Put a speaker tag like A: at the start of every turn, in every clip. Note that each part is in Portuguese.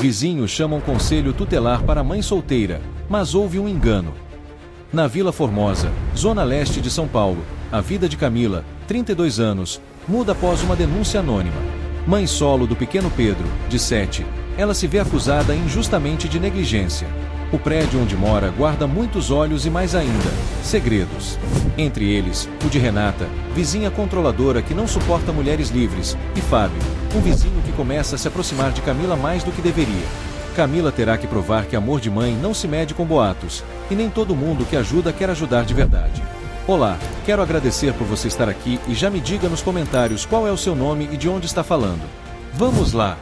A: Vizinhos chamam conselho tutelar para mãe solteira, mas houve um engano. Na Vila Formosa, zona leste de São Paulo, a vida de Camila, 32 anos, muda após uma denúncia anônima. Mãe solo do pequeno Pedro, de 7, ela se vê acusada injustamente de negligência. O prédio onde mora guarda muitos olhos e mais ainda, segredos. Entre eles, o de Renata, vizinha controladora que não suporta mulheres livres, e Fábio, um vizinho que começa a se aproximar de Camila mais do que deveria. Camila terá que provar que amor de mãe não se mede com boatos, e nem todo mundo que ajuda quer ajudar de verdade. Olá, quero agradecer por você estar aqui e já me diga nos comentários qual é o seu nome e de onde está falando. Vamos lá!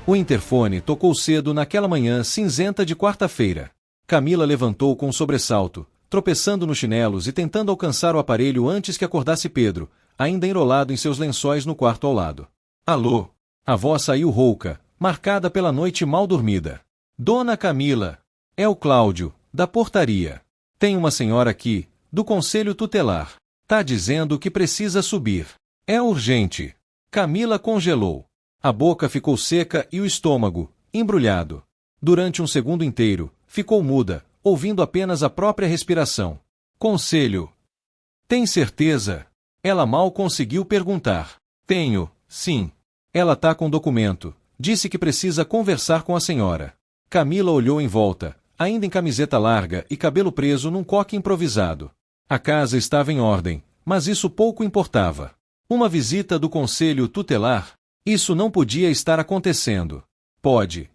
A: O interfone tocou cedo naquela manhã cinzenta de quarta-feira. Camila levantou com um sobressalto, tropeçando nos chinelos e tentando alcançar o aparelho antes que acordasse Pedro, ainda enrolado em seus lençóis no quarto ao lado. Alô? A voz saiu rouca, marcada pela noite mal dormida. Dona Camila, é o Cláudio, da portaria. Tem uma senhora aqui, do conselho tutelar. Tá dizendo que precisa subir. É urgente. Camila congelou. A boca ficou seca e o estômago, embrulhado. Durante um segundo inteiro, ficou muda, ouvindo apenas a própria respiração. Conselho. Tem certeza? Ela mal conseguiu perguntar. Tenho, sim. Ela tá com documento. Disse que precisa conversar com a senhora. Camila olhou em volta, ainda em camiseta larga e cabelo preso num coque improvisado. A casa estava em ordem, mas isso pouco importava. Uma visita do conselho tutelar? Isso não podia estar acontecendo. Pode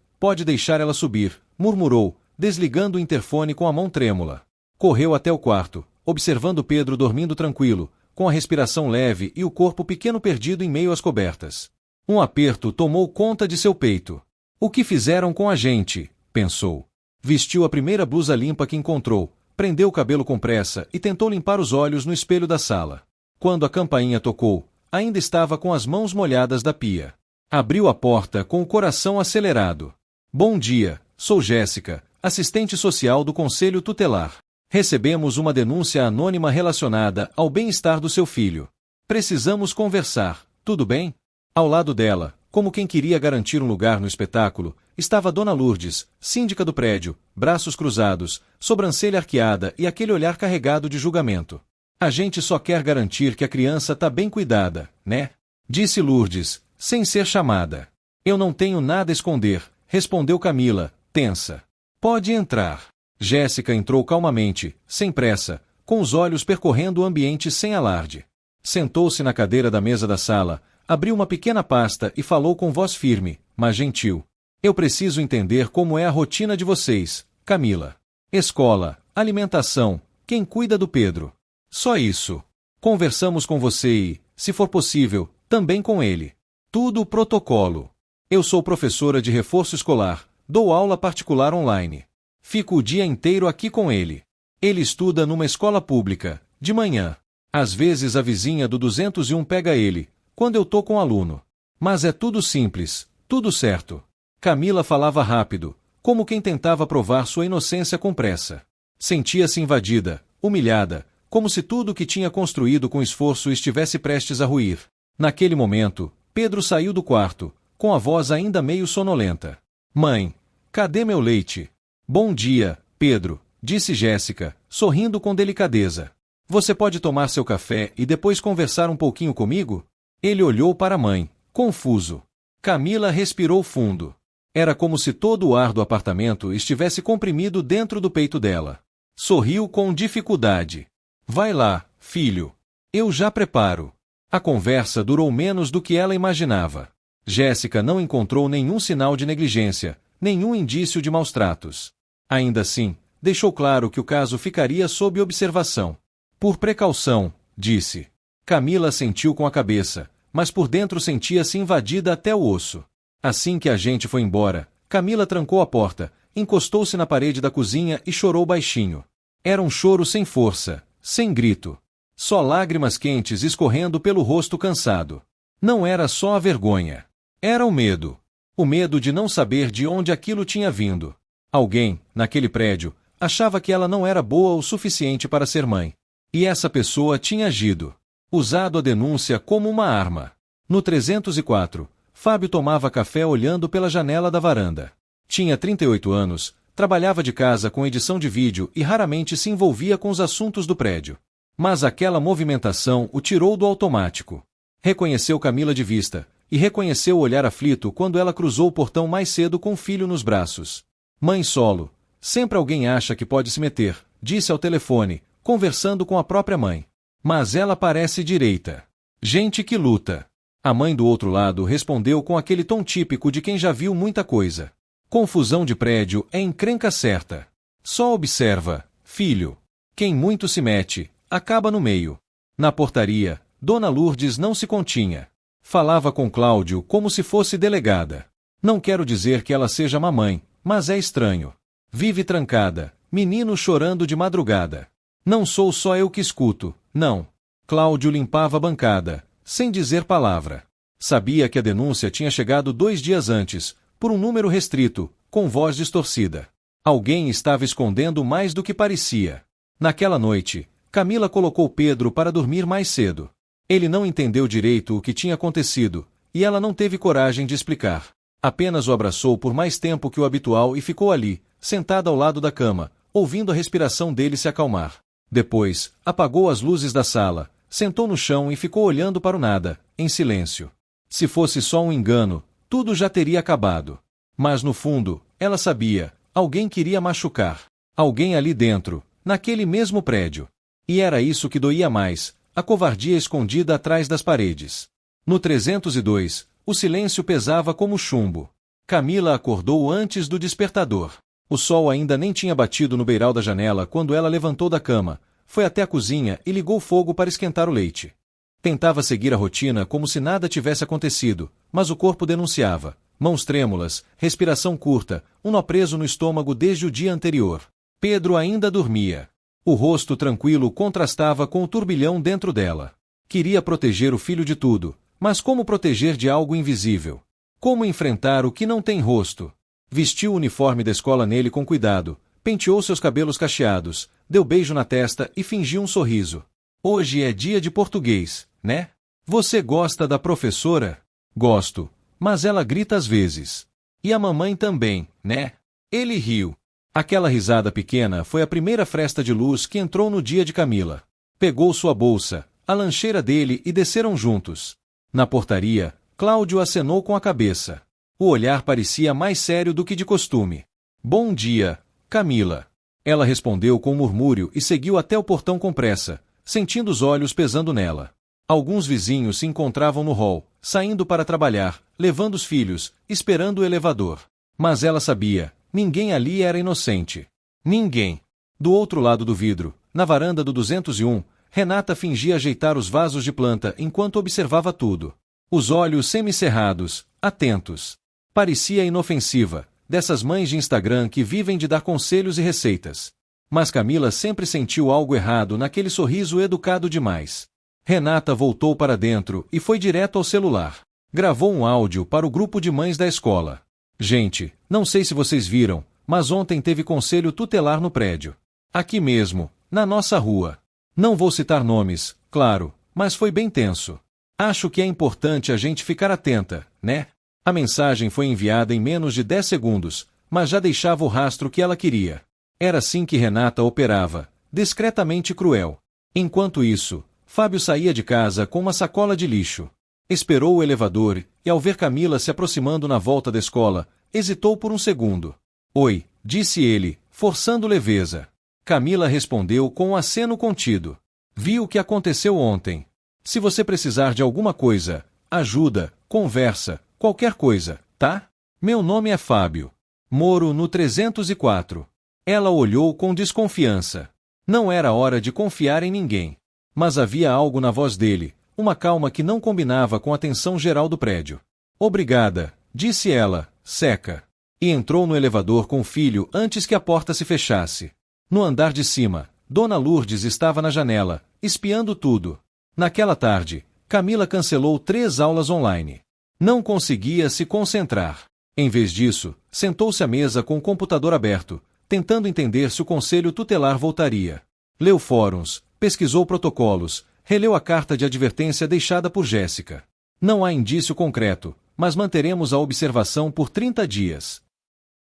A: deixar ela subir, murmurou, desligando o interfone com a mão trêmula. Correu até o quarto, observando Pedro dormindo tranquilo, com a respiração leve e o corpo pequeno perdido em meio às cobertas. Um aperto tomou conta de seu peito. O que fizeram com a gente? Pensou. Vestiu a primeira blusa limpa que encontrou, prendeu o cabelo com pressa e tentou limpar os olhos no espelho da sala. Quando a campainha tocou, ainda estava com as mãos molhadas da pia. Abriu a porta com o coração acelerado. Bom dia, sou Jéssica, assistente social do Conselho Tutelar. Recebemos uma denúncia anônima relacionada ao bem-estar do seu filho. Precisamos conversar, tudo bem? Ao lado dela, como quem queria garantir um lugar no espetáculo, estava Dona Lourdes, síndica do prédio, braços cruzados, sobrancelha arqueada e aquele olhar carregado de julgamento. A gente só quer garantir que a criança tá bem cuidada, né? Disse Lourdes, sem ser chamada. Eu não tenho nada a esconder, respondeu Camila, tensa. Pode entrar. Jéssica entrou calmamente, sem pressa, com os olhos percorrendo o ambiente sem alarde. Sentou-se na cadeira da mesa da sala, abriu uma pequena pasta e falou com voz firme, mas gentil. Eu preciso entender como é a rotina de vocês, Camila. Escola, alimentação, quem cuida do Pedro? Só isso. Conversamos com você e, se for possível, também com ele. Tudo protocolo. Eu sou professora de reforço escolar, dou aula particular online. Fico o dia inteiro aqui com ele. Ele estuda numa escola pública, de manhã. Às vezes a vizinha do 201 pega ele, quando eu tô com o aluno. Mas é tudo simples, tudo certo. Camila falava rápido, como quem tentava provar sua inocência com pressa. Sentia-se invadida, humilhada, como se tudo o que tinha construído com esforço estivesse prestes a ruir. Naquele momento, Pedro saiu do quarto, com a voz ainda meio sonolenta. Mãe, cadê meu leite? Bom dia, Pedro, disse Jéssica, sorrindo com delicadeza. Você pode tomar seu café e depois conversar um pouquinho comigo? Ele olhou para a mãe, confuso. Camila respirou fundo. Era como se todo o ar do apartamento estivesse comprimido dentro do peito dela. Sorriu com dificuldade. Vai lá, filho. Eu já preparo. A conversa durou menos do que ela imaginava. Jéssica não encontrou nenhum sinal de negligência, nenhum indício de maus tratos. Ainda assim, deixou claro que o caso ficaria sob observação. Por precaução, disse. Camila assentiu com a cabeça, mas por dentro sentia-se invadida até o osso. Assim que a gente foi embora, Camila trancou a porta, encostou-se na parede da cozinha e chorou baixinho. Era um choro sem força, sem grito. Só lágrimas quentes escorrendo pelo rosto cansado. Não era só a vergonha. Era o medo. O medo de não saber de onde aquilo tinha vindo. Alguém, naquele prédio, achava que ela não era boa o suficiente para ser mãe. E essa pessoa tinha agido. Usado a denúncia como uma arma. No 304, Fábio tomava café olhando pela janela da varanda. Tinha 38 anos, trabalhava de casa com edição de vídeo e raramente se envolvia com os assuntos do prédio. Mas aquela movimentação o tirou do automático. Reconheceu Camila de vista, e reconheceu o olhar aflito quando ela cruzou o portão mais cedo com o filho nos braços. Mãe solo. Sempre alguém acha que pode se meter, disse ao telefone, conversando com a própria mãe. Mas ela parece direita. Gente que luta. A mãe do outro lado respondeu com aquele tom típico de quem já viu muita coisa. Confusão de prédio é encrenca certa. Só observa, filho. Quem muito se mete, acaba no meio. Na portaria, Dona Lourdes não se continha. Falava com Cláudio como se fosse delegada. Não quero dizer que ela seja mamãe, mas é estranho. Vive trancada, menino chorando de madrugada. Não sou só eu que escuto, não. Cláudio limpava a bancada, sem dizer palavra. Sabia que a denúncia tinha chegado 2 dias antes, por um número restrito, com voz distorcida. Alguém estava escondendo mais do que parecia. Naquela noite, Camila colocou Pedro para dormir mais cedo. Ele não entendeu direito o que tinha acontecido, e ela não teve coragem de explicar. Apenas o abraçou por mais tempo que o habitual e ficou ali, sentada ao lado da cama, ouvindo a respiração dele se acalmar. Depois, apagou as luzes da sala, sentou no chão e ficou olhando para o nada, em silêncio. Se fosse só um engano, tudo já teria acabado. Mas no fundo, ela sabia, alguém queria machucar. Alguém ali dentro, naquele mesmo prédio. E era isso que doía mais, a covardia escondida atrás das paredes. No 302, o silêncio pesava como chumbo. Camila acordou antes do despertador. O sol ainda nem tinha batido no beiral da janela quando ela levantou da cama, foi até a cozinha e ligou o fogo para esquentar o leite. Tentava seguir a rotina como se nada tivesse acontecido, mas o corpo denunciava. Mãos trêmulas, respiração curta, um nó preso no estômago desde o dia anterior. Pedro ainda dormia. O rosto tranquilo contrastava com o turbilhão dentro dela. Queria proteger o filho de tudo, mas como proteger de algo invisível? Como enfrentar o que não tem rosto? Vestiu o uniforme da escola nele com cuidado, penteou seus cabelos cacheados, deu beijo na testa e fingiu um sorriso. Hoje é dia de português, né? Você gosta da professora? Gosto, mas ela grita às vezes. E a mamãe também, né? Ele riu. Aquela risada pequena foi a primeira fresta de luz que entrou no dia de Camila. Pegou sua bolsa, a lancheira dele e desceram juntos. Na portaria, Cláudio acenou com a cabeça. O olhar parecia mais sério do que de costume. Bom dia, Camila. Ela respondeu com um murmúrio e seguiu até o portão com pressa, sentindo os olhos pesando nela. Alguns vizinhos se encontravam no hall, saindo para trabalhar, levando os filhos, esperando o elevador. Mas ela sabia, ninguém ali era inocente. Ninguém. Do outro lado do vidro, na varanda do 201, Renata fingia ajeitar os vasos de planta enquanto observava tudo. Os olhos semicerrados, atentos. Parecia inofensiva, dessas mães de Instagram que vivem de dar conselhos e receitas. Mas Camila sempre sentiu algo errado naquele sorriso educado demais. Renata voltou para dentro e foi direto ao celular. Gravou um áudio para o grupo de mães da escola. Gente, não sei se vocês viram, mas ontem teve conselho tutelar no prédio. Aqui mesmo, na nossa rua. Não vou citar nomes, claro, mas foi bem tenso. Acho que é importante a gente ficar atenta, né? A mensagem foi enviada em menos de 10 segundos, mas já deixava o rastro que ela queria. Era assim que Renata operava, discretamente cruel. Enquanto isso, Fábio saía de casa com uma sacola de lixo. Esperou o elevador e, ao ver Camila se aproximando na volta da escola, hesitou por um segundo. Oi, disse ele, forçando leveza. Camila respondeu com um aceno contido. Vi o que aconteceu ontem. Se você precisar de alguma coisa, ajuda, conversa, qualquer coisa, tá? Meu nome é Fábio. Moro no 304. Ela olhou com desconfiança. Não era hora de confiar em ninguém. Mas havia algo na voz dele, uma calma que não combinava com a tensão geral do prédio. Obrigada, disse ela, seca. E entrou no elevador com o filho antes que a porta se fechasse. No andar de cima, Dona Lourdes estava na janela, espiando tudo. Naquela tarde, Camila cancelou 3 aulas online. Não conseguia se concentrar. Em vez disso, sentou-se à mesa com o computador aberto, tentando entender se o conselho tutelar voltaria. Leu fóruns, pesquisou protocolos, releu a carta de advertência deixada por Jéssica. Não há indício concreto, mas manteremos a observação por 30 dias.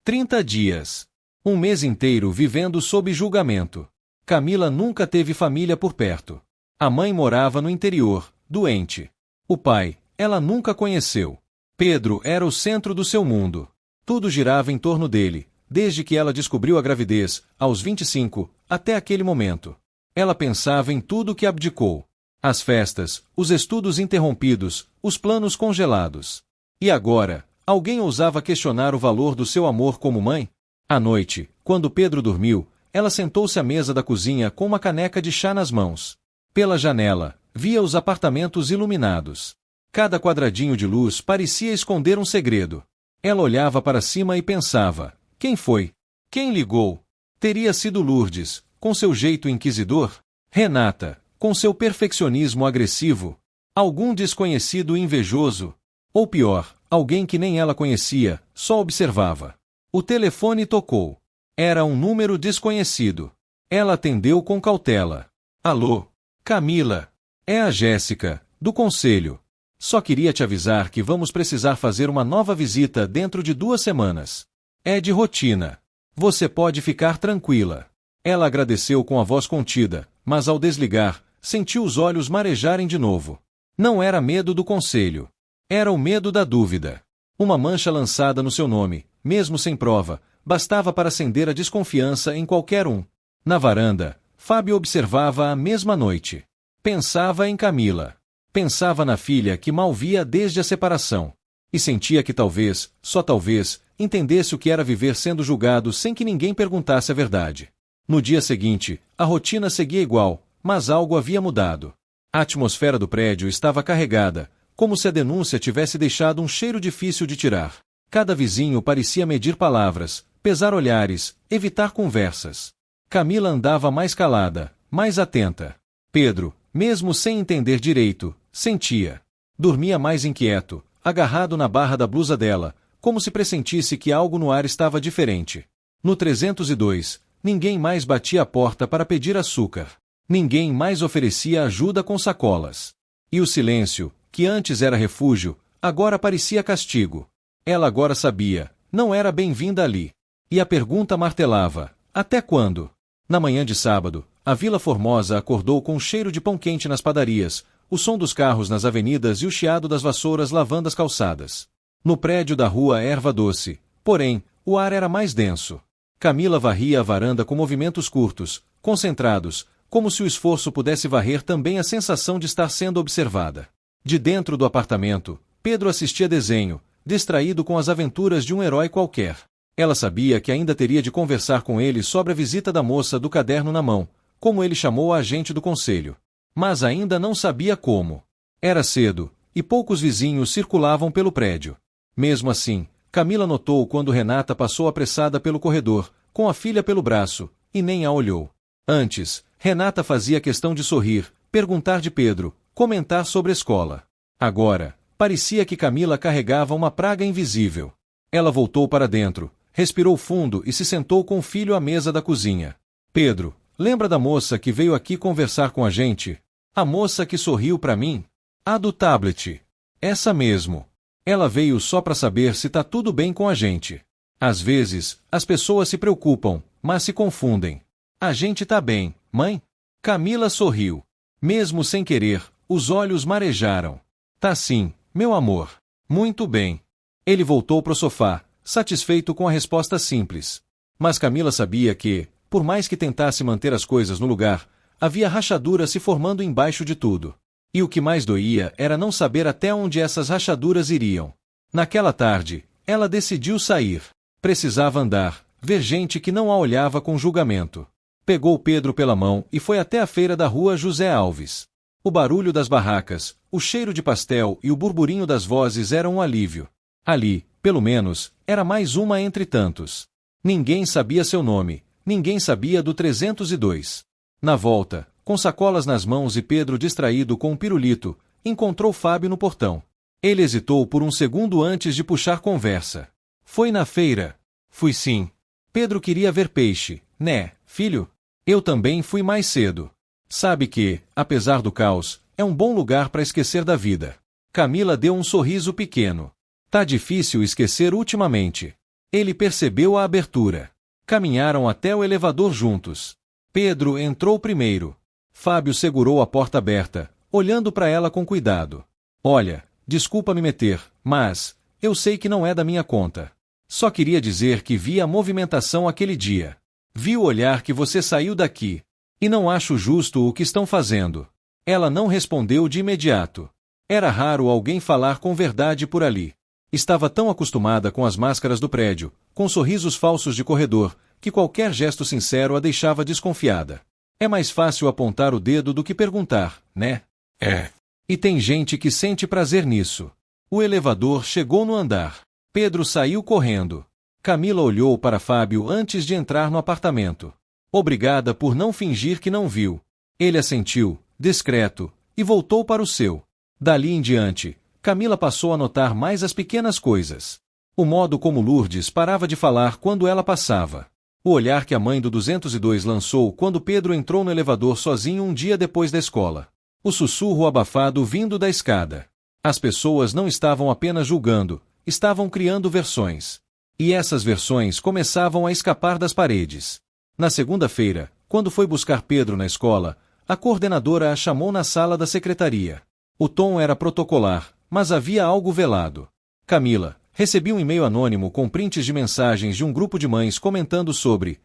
A: 30 dias. Um mês inteiro vivendo sob julgamento. Camila nunca teve família por perto. A mãe morava no interior, doente. O pai, ela nunca conheceu. Pedro era o centro do seu mundo. Tudo girava em torno dele, desde que ela descobriu a gravidez, aos 25, até aquele momento. Ela pensava em tudo que abdicou. As festas, os estudos interrompidos, os planos congelados. E agora, alguém ousava questionar o valor do seu amor como mãe? À noite, quando Pedro dormiu, ela sentou-se à mesa da cozinha com uma caneca de chá nas mãos. Pela janela, via os apartamentos iluminados. Cada quadradinho de luz parecia esconder um segredo. Ela olhava para cima e pensava: quem foi? Quem ligou? Teria sido Lourdes, com seu jeito inquisidor? Renata, com seu perfeccionismo agressivo? Algum desconhecido invejoso? Ou pior, alguém que nem ela conhecia, só observava. O telefone tocou. Era um número desconhecido. Ela atendeu com cautela. Alô? Camila. É a Jéssica, do conselho. Só queria te avisar que vamos precisar fazer uma nova visita dentro de 2 semanas. É de rotina. Você pode ficar tranquila. Ela agradeceu com a voz contida, mas ao desligar, sentiu os olhos marejarem de novo. Não era medo do conselho. Era o medo da dúvida. Uma mancha lançada no seu nome, mesmo sem prova, bastava para acender a desconfiança em qualquer um. Na varanda, Fábio observava a mesma noite. Pensava em Camila. Pensava na filha que mal via desde a separação. E sentia que talvez, só talvez, entendesse o que era viver sendo julgado sem que ninguém perguntasse a verdade. No dia seguinte, a rotina seguia igual, mas algo havia mudado. A atmosfera do prédio estava carregada, como se a denúncia tivesse deixado um cheiro difícil de tirar. Cada vizinho parecia medir palavras, pesar olhares, evitar conversas. Camila andava mais calada, mais atenta. Pedro, mesmo sem entender direito, sentia. Dormia mais inquieto, agarrado na barra da blusa dela, como se pressentisse que algo no ar estava diferente. No 302, ninguém mais batia a porta para pedir açúcar. Ninguém mais oferecia ajuda com sacolas. E o silêncio, que antes era refúgio, agora parecia castigo. Ela agora sabia, não era bem-vinda ali. E a pergunta martelava: até quando? Na manhã de sábado, a Vila Formosa acordou com um cheiro de pão quente nas padarias, o som dos carros nas avenidas e o chiado das vassouras lavando as calçadas. No prédio da rua Erva Doce, porém, o ar era mais denso. Camila varria a varanda com movimentos curtos, concentrados, como se o esforço pudesse varrer também a sensação de estar sendo observada. De dentro do apartamento, Pedro assistia desenho, distraído com as aventuras de um herói qualquer. Ela sabia que ainda teria de conversar com ele sobre a visita da moça do caderno na mão, como ele chamou a agente do conselho. Mas ainda não sabia como. Era cedo, e poucos vizinhos circulavam pelo prédio. Mesmo assim, Camila notou quando Renata passou apressada pelo corredor, com a filha pelo braço, e nem a olhou. Antes, Renata fazia questão de sorrir, perguntar de Pedro, comentar sobre a escola. Agora, parecia que Camila carregava uma praga invisível. Ela voltou para dentro, respirou fundo e se sentou com o filho à mesa da cozinha. Pedro, lembra da moça que veio aqui conversar com a gente? A moça que sorriu para mim? A do tablet. Essa mesmo. Ela veio só para saber se tá tudo bem com a gente. Às vezes, as pessoas se preocupam, mas se confundem. A gente tá bem, mãe? Camila sorriu. Mesmo sem querer, os olhos marejaram. Tá sim, meu amor. Muito bem. Ele voltou pro sofá, satisfeito com a resposta simples. Mas Camila sabia que, por mais que tentasse manter as coisas no lugar, havia rachaduras se formando embaixo de tudo. E o que mais doía era não saber até onde essas rachaduras iriam. Naquela tarde, ela decidiu sair. Precisava andar, ver gente que não a olhava com julgamento. Pegou Pedro pela mão e foi até a feira da rua José Alves. O barulho das barracas, o cheiro de pastel e o burburinho das vozes eram um alívio. Ali, pelo menos, era mais uma entre tantos. Ninguém sabia seu nome, ninguém sabia do 302. Na volta, com sacolas nas mãos e Pedro distraído com um pirulito, encontrou Fábio no portão. Ele hesitou por um segundo antes de puxar conversa. Foi na feira? Fui sim. Pedro queria ver peixe, né, filho? Eu também fui mais cedo. Sabe que, apesar do caos, é um bom lugar para esquecer da vida. Camila deu um sorriso pequeno. Tá difícil esquecer ultimamente. Ele percebeu a abertura. Caminharam até o elevador juntos. Pedro entrou primeiro. Fábio segurou a porta aberta, olhando para ela com cuidado. Olha, desculpa me meter, mas eu sei que não é da minha conta. Só queria dizer que vi a movimentação aquele dia. Vi o olhar que você saiu daqui. E não acho justo o que estão fazendo. Ela não respondeu de imediato. Era raro alguém falar com verdade por ali. Estava tão acostumada com as máscaras do prédio, com sorrisos falsos de corredor, que qualquer gesto sincero a deixava desconfiada. É mais fácil apontar o dedo do que perguntar, né? É. E tem gente que sente prazer nisso. O elevador chegou no andar. Pedro saiu correndo. Camila olhou para Fábio antes de entrar no apartamento. Obrigada por não fingir que não viu. Ele assentiu, discreto, e voltou para o seu. Dali em diante, Camila passou a notar mais as pequenas coisas. O modo como Lourdes parava de falar quando ela passava. O olhar que a mãe do 202 lançou quando Pedro entrou no elevador sozinho um dia depois da escola. O sussurro abafado vindo da escada. As pessoas não estavam apenas julgando, estavam criando versões. E essas versões começavam a escapar das paredes. Na segunda-feira, quando foi buscar Pedro na escola, a coordenadora a chamou na sala da secretaria. O tom era protocolar, mas havia algo velado. Camila, recebi um e-mail anônimo com prints de mensagens de um grupo de mães comentando sobre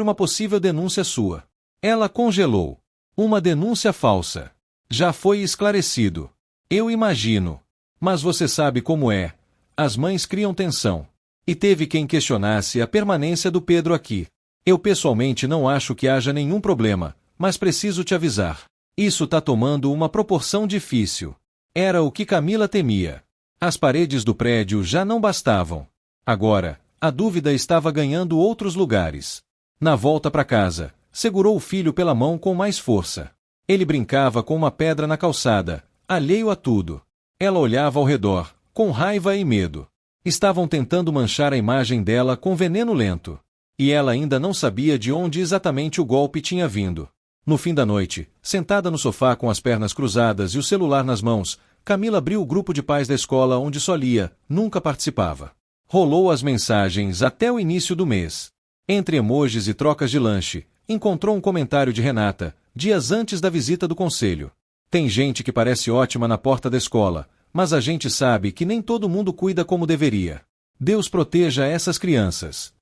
A: uma possível denúncia sua. Ela congelou. Uma denúncia falsa. Já foi esclarecido. Eu imagino. Mas você sabe como é. As mães criam tensão. E teve quem questionasse a permanência do Pedro aqui. Eu pessoalmente não acho que haja nenhum problema, mas preciso te avisar. Isso tá tomando uma proporção difícil. Era o que Camila temia. As paredes do prédio já não bastavam. Agora, a dúvida estava ganhando outros lugares. Na volta para casa, segurou o filho pela mão com mais força. Ele brincava com uma pedra na calçada, alheio a tudo. Ela olhava ao redor, com raiva e medo. Estavam tentando manchar a imagem dela com veneno lento. E ela ainda não sabia de onde exatamente o golpe tinha vindo. No fim da noite, sentada no sofá com as pernas cruzadas e o celular nas mãos, Camila abriu o grupo de pais da escola onde só lia, nunca participava. Rolou as mensagens até o início do mês. Entre emojis e trocas de lanche, encontrou um comentário de Renata, dias antes da visita do conselho. Tem gente que parece ótima na porta da escola, mas a gente sabe que nem todo mundo cuida como deveria. Deus proteja essas crianças.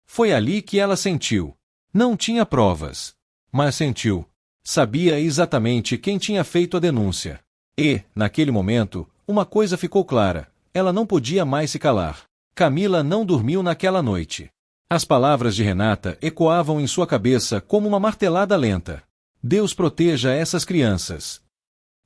A: Foi ali que ela sentiu. Não tinha provas. Mas sentiu. Sabia exatamente quem tinha feito a denúncia. E, naquele momento, uma coisa ficou clara. Ela não podia mais se calar. Camila não dormiu naquela noite. As palavras de Renata ecoavam em sua cabeça como uma martelada lenta. Deus proteja essas crianças.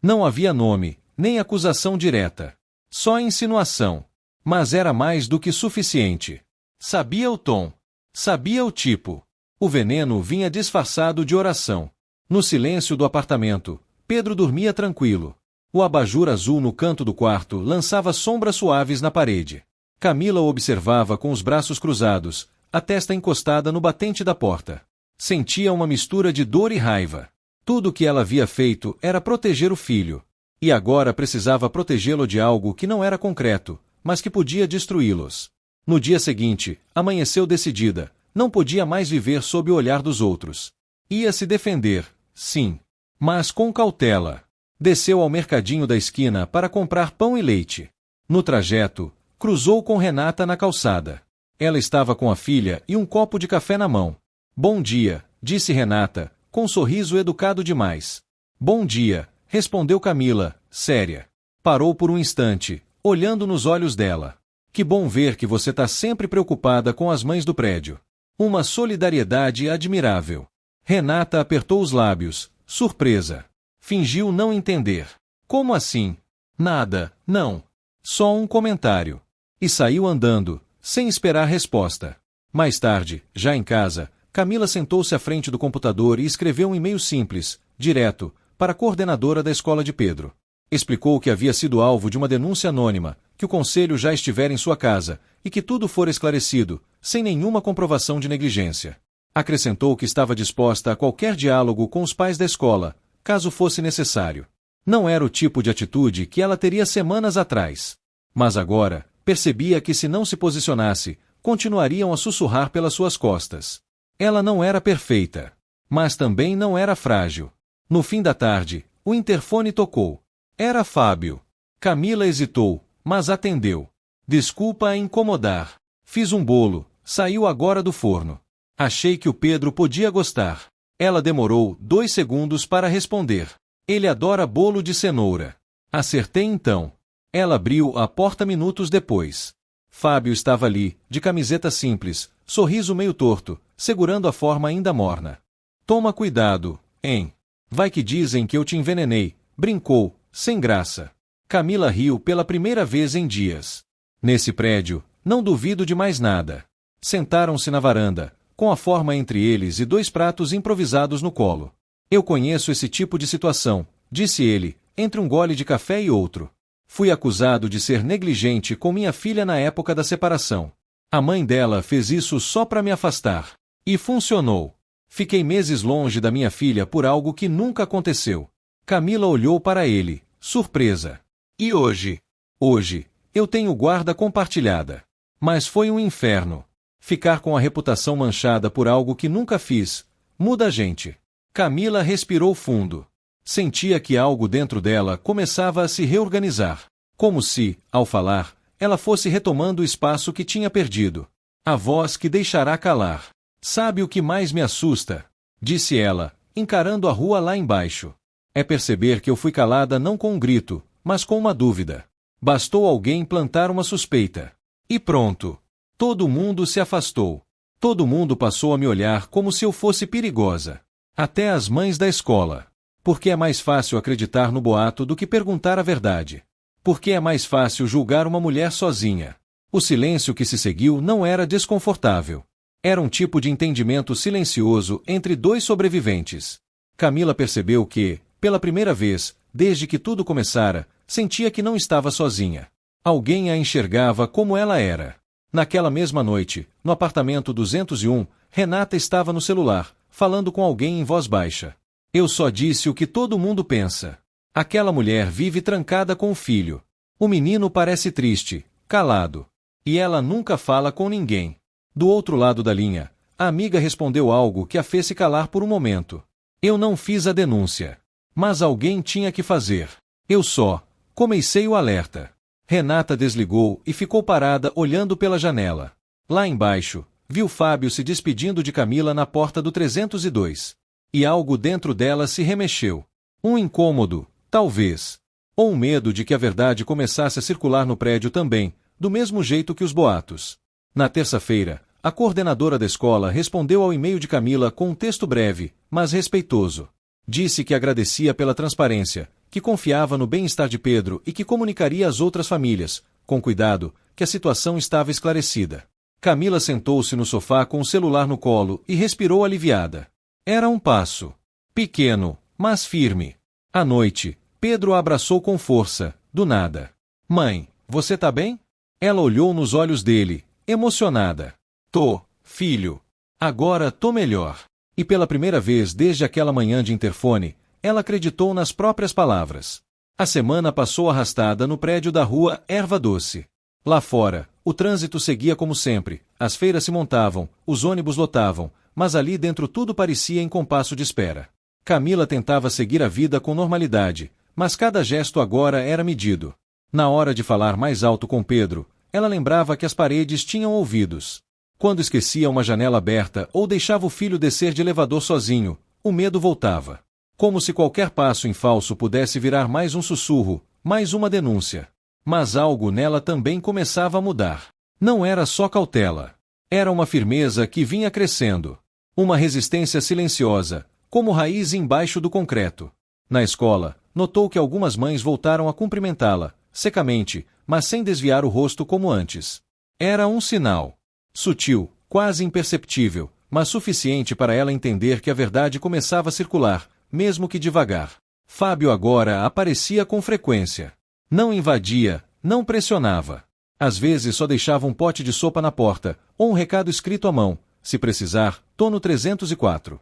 A: Não havia nome, nem acusação direta. Só insinuação. Mas era mais do que suficiente. Sabia o tom. Sabia o tipo. O veneno vinha disfarçado de oração. No silêncio do apartamento, Pedro dormia tranquilo. O abajur azul no canto do quarto lançava sombras suaves na parede. Camila o observava com os braços cruzados, a testa encostada no batente da porta. Sentia uma mistura de dor e raiva. Tudo o que ela havia feito era proteger o filho. E agora precisava protegê-lo de algo que não era concreto, mas que podia destruí-los. No dia seguinte, amanheceu decidida. Não podia mais viver sob o olhar dos outros. Ia se defender, sim, mas com cautela. Desceu ao mercadinho da esquina para comprar pão e leite. No trajeto, cruzou com Renata na calçada. Ela estava com a filha e um copo de café na mão. Bom dia, disse Renata, com um sorriso educado demais. Bom dia, respondeu Camila, séria. Parou por um instante, olhando nos olhos dela. Que bom ver que você está sempre preocupada com as mães do prédio. Uma solidariedade admirável. Renata apertou os lábios, surpresa. Fingiu não entender. Como assim? Nada, não. Só um comentário. E saiu andando, sem esperar resposta. Mais tarde, já em casa, Camila sentou-se à frente do computador e escreveu um e-mail simples, direto, para a coordenadora da escola de Pedro. Explicou que havia sido alvo de uma denúncia anônima, que o conselho já estivera em sua casa, e que tudo fora esclarecido, sem nenhuma comprovação de negligência. Acrescentou que estava disposta a qualquer diálogo com os pais da escola, caso fosse necessário. Não era o tipo de atitude que ela teria semanas atrás. Mas agora, percebia que se não se posicionasse, continuariam a sussurrar pelas suas costas. Ela não era perfeita, mas também não era frágil. No fim da tarde, o interfone tocou. Era Fábio. Camila hesitou, mas atendeu. Desculpa a incomodar. Fiz um bolo, saiu agora do forno. Achei que o Pedro podia gostar. Ela demorou 2 segundos para responder. Ele adora bolo de cenoura. Acertei então. Ela abriu a porta minutos depois. Fábio estava ali, de camiseta simples, sorriso meio torto, segurando a forma ainda morna. Toma cuidado, hein? Vai que dizem que eu te envenenei, brincou, sem graça. Camila riu pela primeira vez em dias. Nesse prédio, não duvido de mais nada. Sentaram-se na varanda, com a forma entre eles e 2 pratos improvisados no colo. Eu conheço esse tipo de situação, disse ele, entre um gole de café e outro. Fui acusado de ser negligente com minha filha na época da separação. A mãe dela fez isso só para me afastar. E funcionou. Fiquei meses longe da minha filha por algo que nunca aconteceu. Camila olhou para ele, surpresa. E hoje? Hoje, eu tenho guarda compartilhada. Mas foi um inferno. Ficar com a reputação manchada por algo que nunca fiz, muda a gente. Camila respirou fundo. Sentia que algo dentro dela começava a se reorganizar. Como se, ao falar, ela fosse retomando o espaço que tinha perdido. A voz que deixará calar. Sabe o que mais me assusta? Disse ela, encarando a rua lá embaixo. É perceber que eu fui calada não com um grito, mas com uma dúvida. Bastou alguém plantar uma suspeita. E pronto. Todo mundo se afastou. Todo mundo passou a me olhar como se eu fosse perigosa. Até as mães da escola. Porque é mais fácil acreditar no boato do que perguntar a verdade. Porque é mais fácil julgar uma mulher sozinha. O silêncio que se seguiu não era desconfortável. Era um tipo de entendimento silencioso entre 2 sobreviventes. Camila percebeu que, pela primeira vez, desde que tudo começara, sentia que não estava sozinha. Alguém a enxergava como ela era. Naquela mesma noite, no apartamento 201, Renata estava no celular, falando com alguém em voz baixa. Eu só disse o que todo mundo pensa. Aquela mulher vive trancada com o filho. O menino parece triste, calado. E ela nunca fala com ninguém. Do outro lado da linha, a amiga respondeu algo que a fez se calar por um momento. Eu não fiz a denúncia. Mas alguém tinha que fazer. Eu só comecei o alerta. Renata desligou e ficou parada olhando pela janela. Lá embaixo, viu Fábio se despedindo de Camila na porta do 302. E algo dentro dela se remexeu. Um incômodo, talvez. Ou um medo de que a verdade começasse a circular no prédio também, do mesmo jeito que os boatos. Na terça-feira, a coordenadora da escola respondeu ao e-mail de Camila com um texto breve, mas respeitoso. Disse que agradecia pela transparência, que confiava no bem-estar de Pedro e que comunicaria às outras famílias, com cuidado, que a situação estava esclarecida. Camila sentou-se no sofá com o celular no colo e respirou aliviada. Era um passo. Pequeno, mas firme. À noite, Pedro a abraçou com força, do nada. Mãe, você tá bem? Ela olhou nos olhos dele, emocionada. Tô, filho. Agora tô melhor. E pela primeira vez desde aquela manhã de interfone, ela acreditou nas próprias palavras. A semana passou arrastada no prédio da rua Erva Doce. Lá fora, o trânsito seguia como sempre, as feiras se montavam, os ônibus lotavam, mas ali dentro tudo parecia em compasso de espera. Camila tentava seguir a vida com normalidade, mas cada gesto agora era medido. Na hora de falar mais alto com Pedro, ela lembrava que as paredes tinham ouvidos. Quando esquecia uma janela aberta ou deixava o filho descer de elevador sozinho, o medo voltava. Como se qualquer passo em falso pudesse virar mais um sussurro, mais uma denúncia. Mas algo nela também começava a mudar. Não era só cautela. Era uma firmeza que vinha crescendo. Uma resistência silenciosa, como raiz embaixo do concreto. Na escola, notou que algumas mães voltaram a cumprimentá-la, secamente, mas sem desviar o rosto como antes. Era um sinal. Sutil, quase imperceptível, mas suficiente para ela entender que a verdade começava a circular, mesmo que devagar. Fábio agora aparecia com frequência. Não invadia, não pressionava. Às vezes só deixava um pote de sopa na porta, ou um recado escrito à mão, se precisar, tô no 304.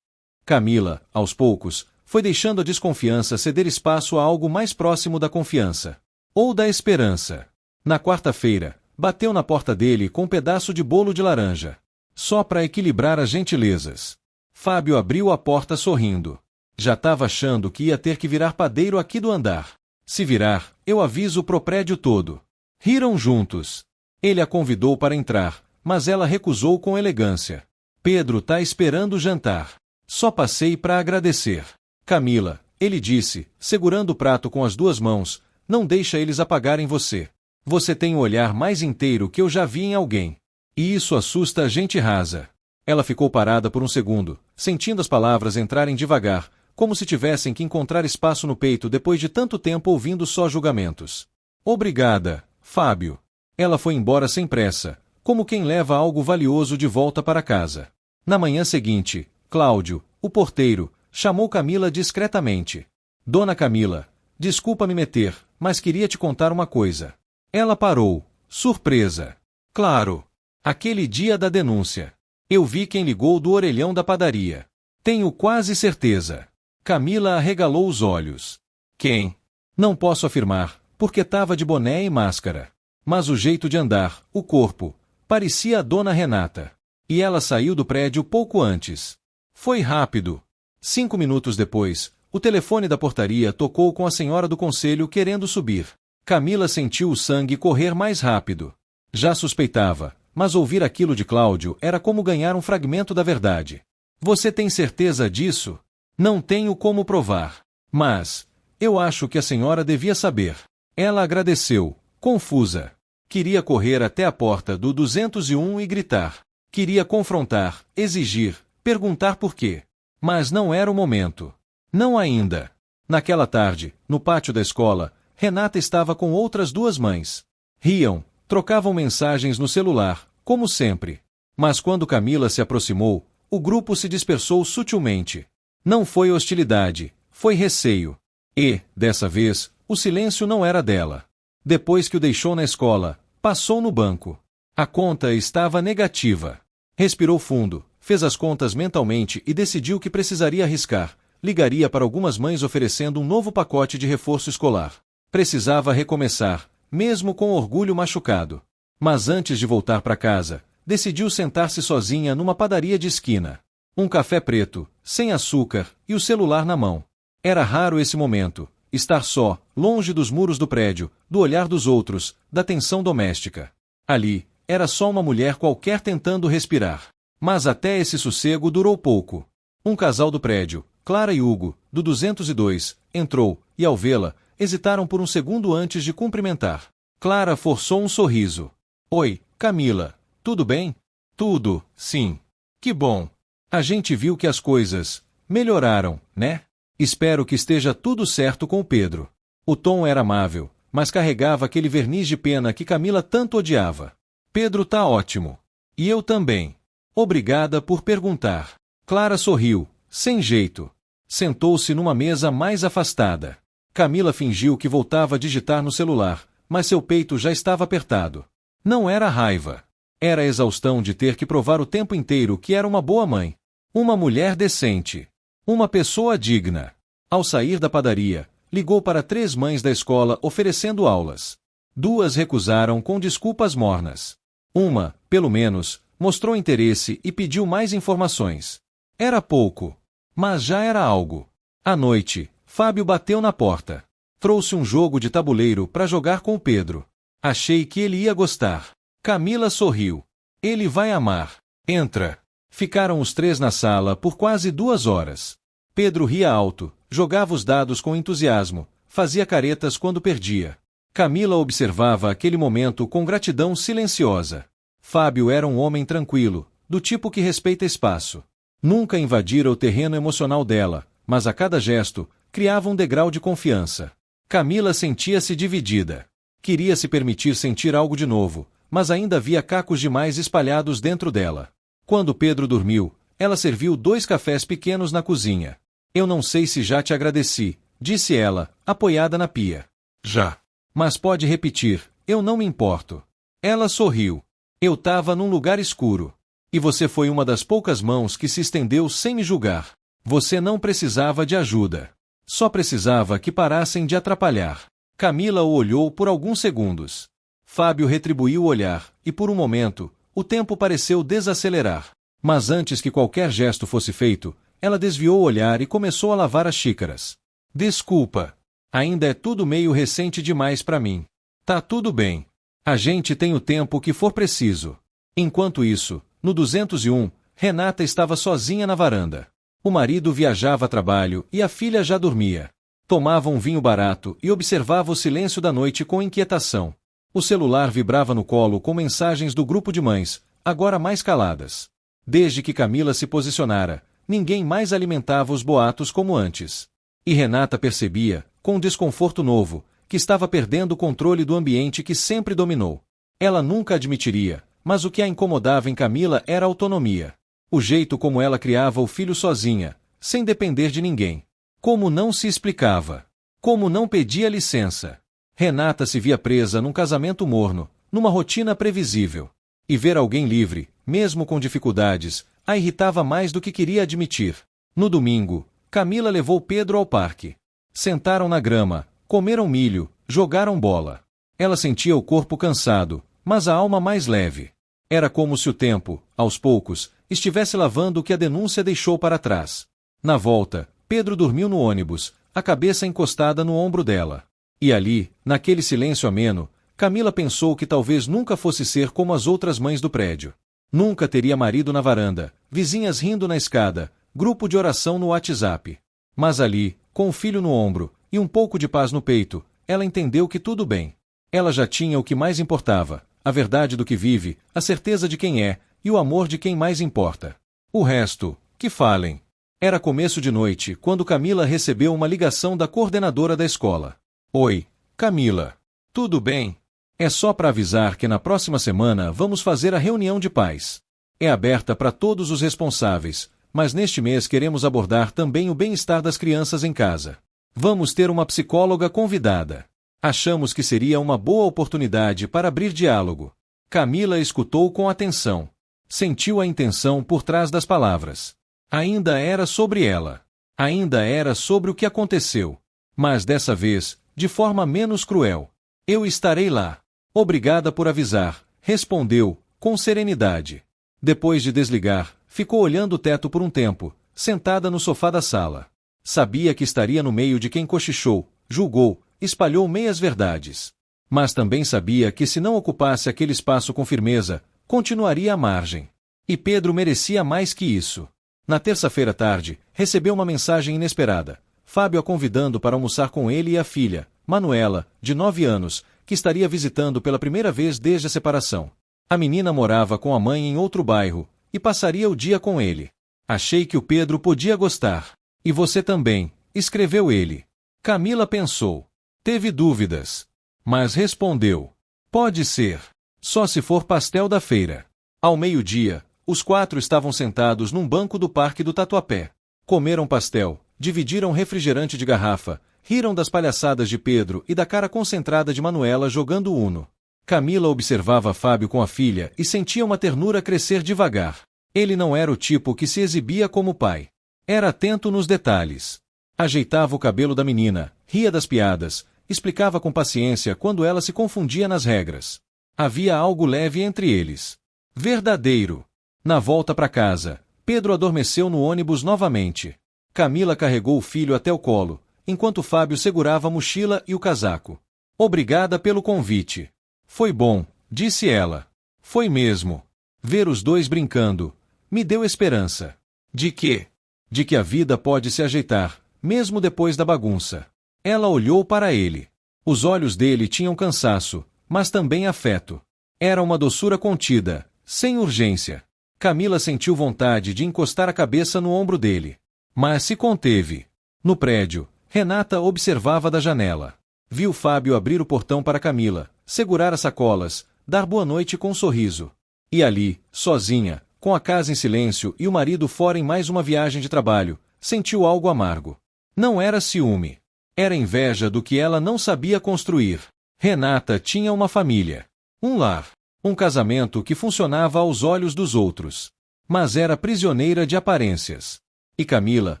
A: Camila, aos poucos, foi deixando a desconfiança ceder espaço a algo mais próximo da confiança. Ou da esperança. Na quarta-feira, Bateu na porta dele com um pedaço de bolo de laranja. Só para equilibrar as gentilezas. Fábio abriu a porta sorrindo. Já estava achando que ia ter que virar padeiro aqui do andar. Se virar, eu aviso pro prédio todo. Riram juntos. Ele a convidou para entrar, mas ela recusou com elegância. Pedro tá esperando o jantar. Só passei para agradecer. Camila, ele disse, segurando o prato com as duas mãos, não deixa eles apagarem você. Você tem o olhar mais inteiro que eu já vi em alguém. E isso assusta a gente rasa. Ela ficou parada por um segundo, sentindo as palavras entrarem devagar, como se tivessem que encontrar espaço no peito depois de tanto tempo ouvindo só julgamentos. Obrigada, Fábio. Ela foi embora sem pressa, como quem leva algo valioso de volta para casa. Na manhã seguinte, Cláudio, o porteiro, chamou Camila discretamente. Dona Camila, desculpa me meter, mas queria te contar uma coisa. Ela parou, surpresa. Claro. Aquele dia da denúncia. Eu vi quem ligou do orelhão da padaria. Tenho quase certeza. Camila arregalou os olhos. Quem? Não posso afirmar, porque estava de boné e máscara. Mas o jeito de andar, o corpo, parecia a dona Renata. E ela saiu do prédio pouco antes. Foi rápido. 5 minutos depois, o telefone da portaria tocou com a senhora do conselho querendo subir. Camila sentiu o sangue correr mais rápido. Já suspeitava, mas ouvir aquilo de Cláudio era como ganhar um fragmento da verdade. Você tem certeza disso? Não tenho como provar. Mas, eu acho que a senhora devia saber. Ela agradeceu, confusa. Queria correr até a porta do 201 e gritar. Queria confrontar, exigir, perguntar por quê. Mas não era o momento. Não ainda. Naquela tarde, no pátio da escola, Renata estava com outras duas mães. Riam, trocavam mensagens no celular, como sempre. Mas quando Camila se aproximou, o grupo se dispersou sutilmente. Não foi hostilidade, foi receio. E, dessa vez, o silêncio não era dela. Depois que o deixou na escola, passou no banco. A conta estava negativa. Respirou fundo, fez as contas mentalmente e decidiu que precisaria arriscar. Ligaria para algumas mães oferecendo um novo pacote de reforço escolar. Precisava recomeçar, mesmo com orgulho machucado. Mas antes de voltar para casa, decidiu sentar-se sozinha numa padaria de esquina. Um café preto, sem açúcar, e o celular na mão. Era raro esse momento, estar só, longe dos muros do prédio, do olhar dos outros, da tensão doméstica. Ali, era só uma mulher qualquer tentando respirar. Mas até esse sossego durou pouco. Um casal do prédio, Clara e Hugo, do 202, entrou, e ao vê-la, hesitaram por um segundo antes de cumprimentar. Clara forçou um sorriso. Oi, Camila, tudo bem? Tudo, sim. Que bom. A gente viu que as coisas melhoraram, né? Espero que esteja tudo certo com o Pedro. O tom era amável, mas carregava aquele verniz de pena que Camila tanto odiava. Pedro tá ótimo. E eu também. Obrigada por perguntar. Clara sorriu, sem jeito. Sentou-se numa mesa mais afastada. Camila fingiu que voltava a digitar no celular, mas seu peito já estava apertado. Não era raiva. Era a exaustão de ter que provar o tempo inteiro que era uma boa mãe. Uma mulher decente. Uma pessoa digna. Ao sair da padaria, ligou para 3 mães da escola oferecendo aulas. 2 recusaram com desculpas mornas. Uma, pelo menos, mostrou interesse e pediu mais informações. Era pouco, mas já era algo. À noite, Fábio bateu na porta. Trouxe um jogo de tabuleiro para jogar com o Pedro. Achei que ele ia gostar. Camila sorriu. Ele vai amar. Entra. Ficaram os 3 na sala por quase 2 horas. Pedro ria alto, jogava os dados com entusiasmo, fazia caretas quando perdia. Camila observava aquele momento com gratidão silenciosa. Fábio era um homem tranquilo, do tipo que respeita espaço. Nunca invadira o terreno emocional dela, mas a cada gesto, criava um degrau de confiança. Camila sentia-se dividida. Queria se permitir sentir algo de novo, mas ainda havia cacos demais espalhados dentro dela. Quando Pedro dormiu, ela serviu 2 cafés pequenos na cozinha. Eu não sei se já te agradeci, disse ela, apoiada na pia. Já. Mas pode repetir, eu não me importo. Ela sorriu. Eu tava num lugar escuro. E você foi uma das poucas mãos que se estendeu sem me julgar. Você não precisava de ajuda. Só precisava que parassem de atrapalhar. Camila o olhou por alguns segundos. Fábio retribuiu o olhar, e por um momento, o tempo pareceu desacelerar. Mas antes que qualquer gesto fosse feito, ela desviou o olhar e começou a lavar as xícaras. Desculpa. Ainda é tudo meio recente demais para mim. Tá tudo bem. A gente tem o tempo que for preciso. Enquanto isso, no 201, Renata estava sozinha na varanda. O marido viajava a trabalho e a filha já dormia. Tomava um vinho barato e observava o silêncio da noite com inquietação. O celular vibrava no colo com mensagens do grupo de mães, agora mais caladas. Desde que Camila se posicionara, ninguém mais alimentava os boatos como antes. E Renata percebia, com um desconforto novo, que estava perdendo o controle do ambiente que sempre dominou. Ela nunca admitiria, mas o que a incomodava em Camila era a autonomia. O jeito como ela criava o filho sozinha, sem depender de ninguém. Como não se explicava. Como não pedia licença. Renata se via presa num casamento morno, numa rotina previsível. E ver alguém livre, mesmo com dificuldades, a irritava mais do que queria admitir. No domingo, Camila levou Pedro ao parque. Sentaram na grama, comeram milho, jogaram bola. Ela sentia o corpo cansado, mas a alma mais leve. Era como se o tempo, aos poucos, estivesse lavando o que a denúncia deixou para trás. Na volta, Pedro dormiu no ônibus, a cabeça encostada no ombro dela. E ali, naquele silêncio ameno, Camila pensou que talvez nunca fosse ser como as outras mães do prédio. Nunca teria marido na varanda, vizinhas rindo na escada, grupo de oração no WhatsApp. Mas ali, com o filho no ombro, e um pouco de paz no peito, ela entendeu que tudo bem. Ela já tinha o que mais importava, a verdade do que vive, a certeza de quem é, e o amor de quem mais importa. O resto, que falem. Era começo de noite, quando Camila recebeu uma ligação da coordenadora da escola. Oi, Camila. Tudo bem? É só para avisar que na próxima semana vamos fazer a reunião de pais. É aberta para todos os responsáveis, mas neste mês queremos abordar também o bem-estar das crianças em casa. Vamos ter uma psicóloga convidada. Achamos que seria uma boa oportunidade para abrir diálogo. Camila escutou com atenção. Sentiu a intenção por trás das palavras. Ainda era sobre ela. Ainda era sobre o que aconteceu. Mas dessa vez, de forma menos cruel. Eu estarei lá. Obrigada por avisar, respondeu, com serenidade. Depois de desligar, ficou olhando o teto por um tempo, sentada no sofá da sala. Sabia que estaria no meio de quem cochichou, julgou, espalhou meias-verdades. Mas também sabia que se não ocupasse aquele espaço com firmeza, continuaria à margem. E Pedro merecia mais que isso. Na terça-feira à tarde, recebeu uma mensagem inesperada. Fábio a convidando para almoçar com ele e a filha, Manuela, de 9 anos, que estaria visitando pela primeira vez desde a separação. A menina morava com a mãe em outro bairro, e passaria o dia com ele. Achei que o Pedro podia gostar. E você também, escreveu ele. Camila pensou. Teve dúvidas. Mas respondeu. Pode ser. Só se for pastel da feira. Ao meio-dia, os 4 estavam sentados num banco do Parque do Tatuapé. Comeram pastel, dividiram refrigerante de garrafa, riram das palhaçadas de Pedro e da cara concentrada de Manuela jogando Uno. Camila observava Fábio com a filha e sentia uma ternura crescer devagar. Ele não era o tipo que se exibia como pai. Era atento nos detalhes. Ajeitava o cabelo da menina, ria das piadas, explicava com paciência quando ela se confundia nas regras. Havia algo leve entre eles. Verdadeiro. Na volta para casa, Pedro adormeceu no ônibus novamente. Camila carregou o filho até o colo, enquanto Fábio segurava a mochila e o casaco. Obrigada pelo convite. Foi bom, disse ela. Foi mesmo. Ver os dois brincando me deu esperança. De quê? De que a vida pode se ajeitar, mesmo depois da bagunça. Ela olhou para ele. Os olhos dele tinham cansaço, mas também afeto. Era uma doçura contida, sem urgência. Camila sentiu vontade de encostar a cabeça no ombro dele. Mas se conteve. No prédio, Renata observava da janela. Viu Fábio abrir o portão para Camila, segurar as sacolas, dar boa noite com um sorriso. E ali, sozinha, com a casa em silêncio e o marido fora em mais uma viagem de trabalho, sentiu algo amargo. Não era ciúme. Era inveja do que ela não sabia construir. Renata tinha uma família. Um lar. Um casamento que funcionava aos olhos dos outros. Mas era prisioneira de aparências. E Camila,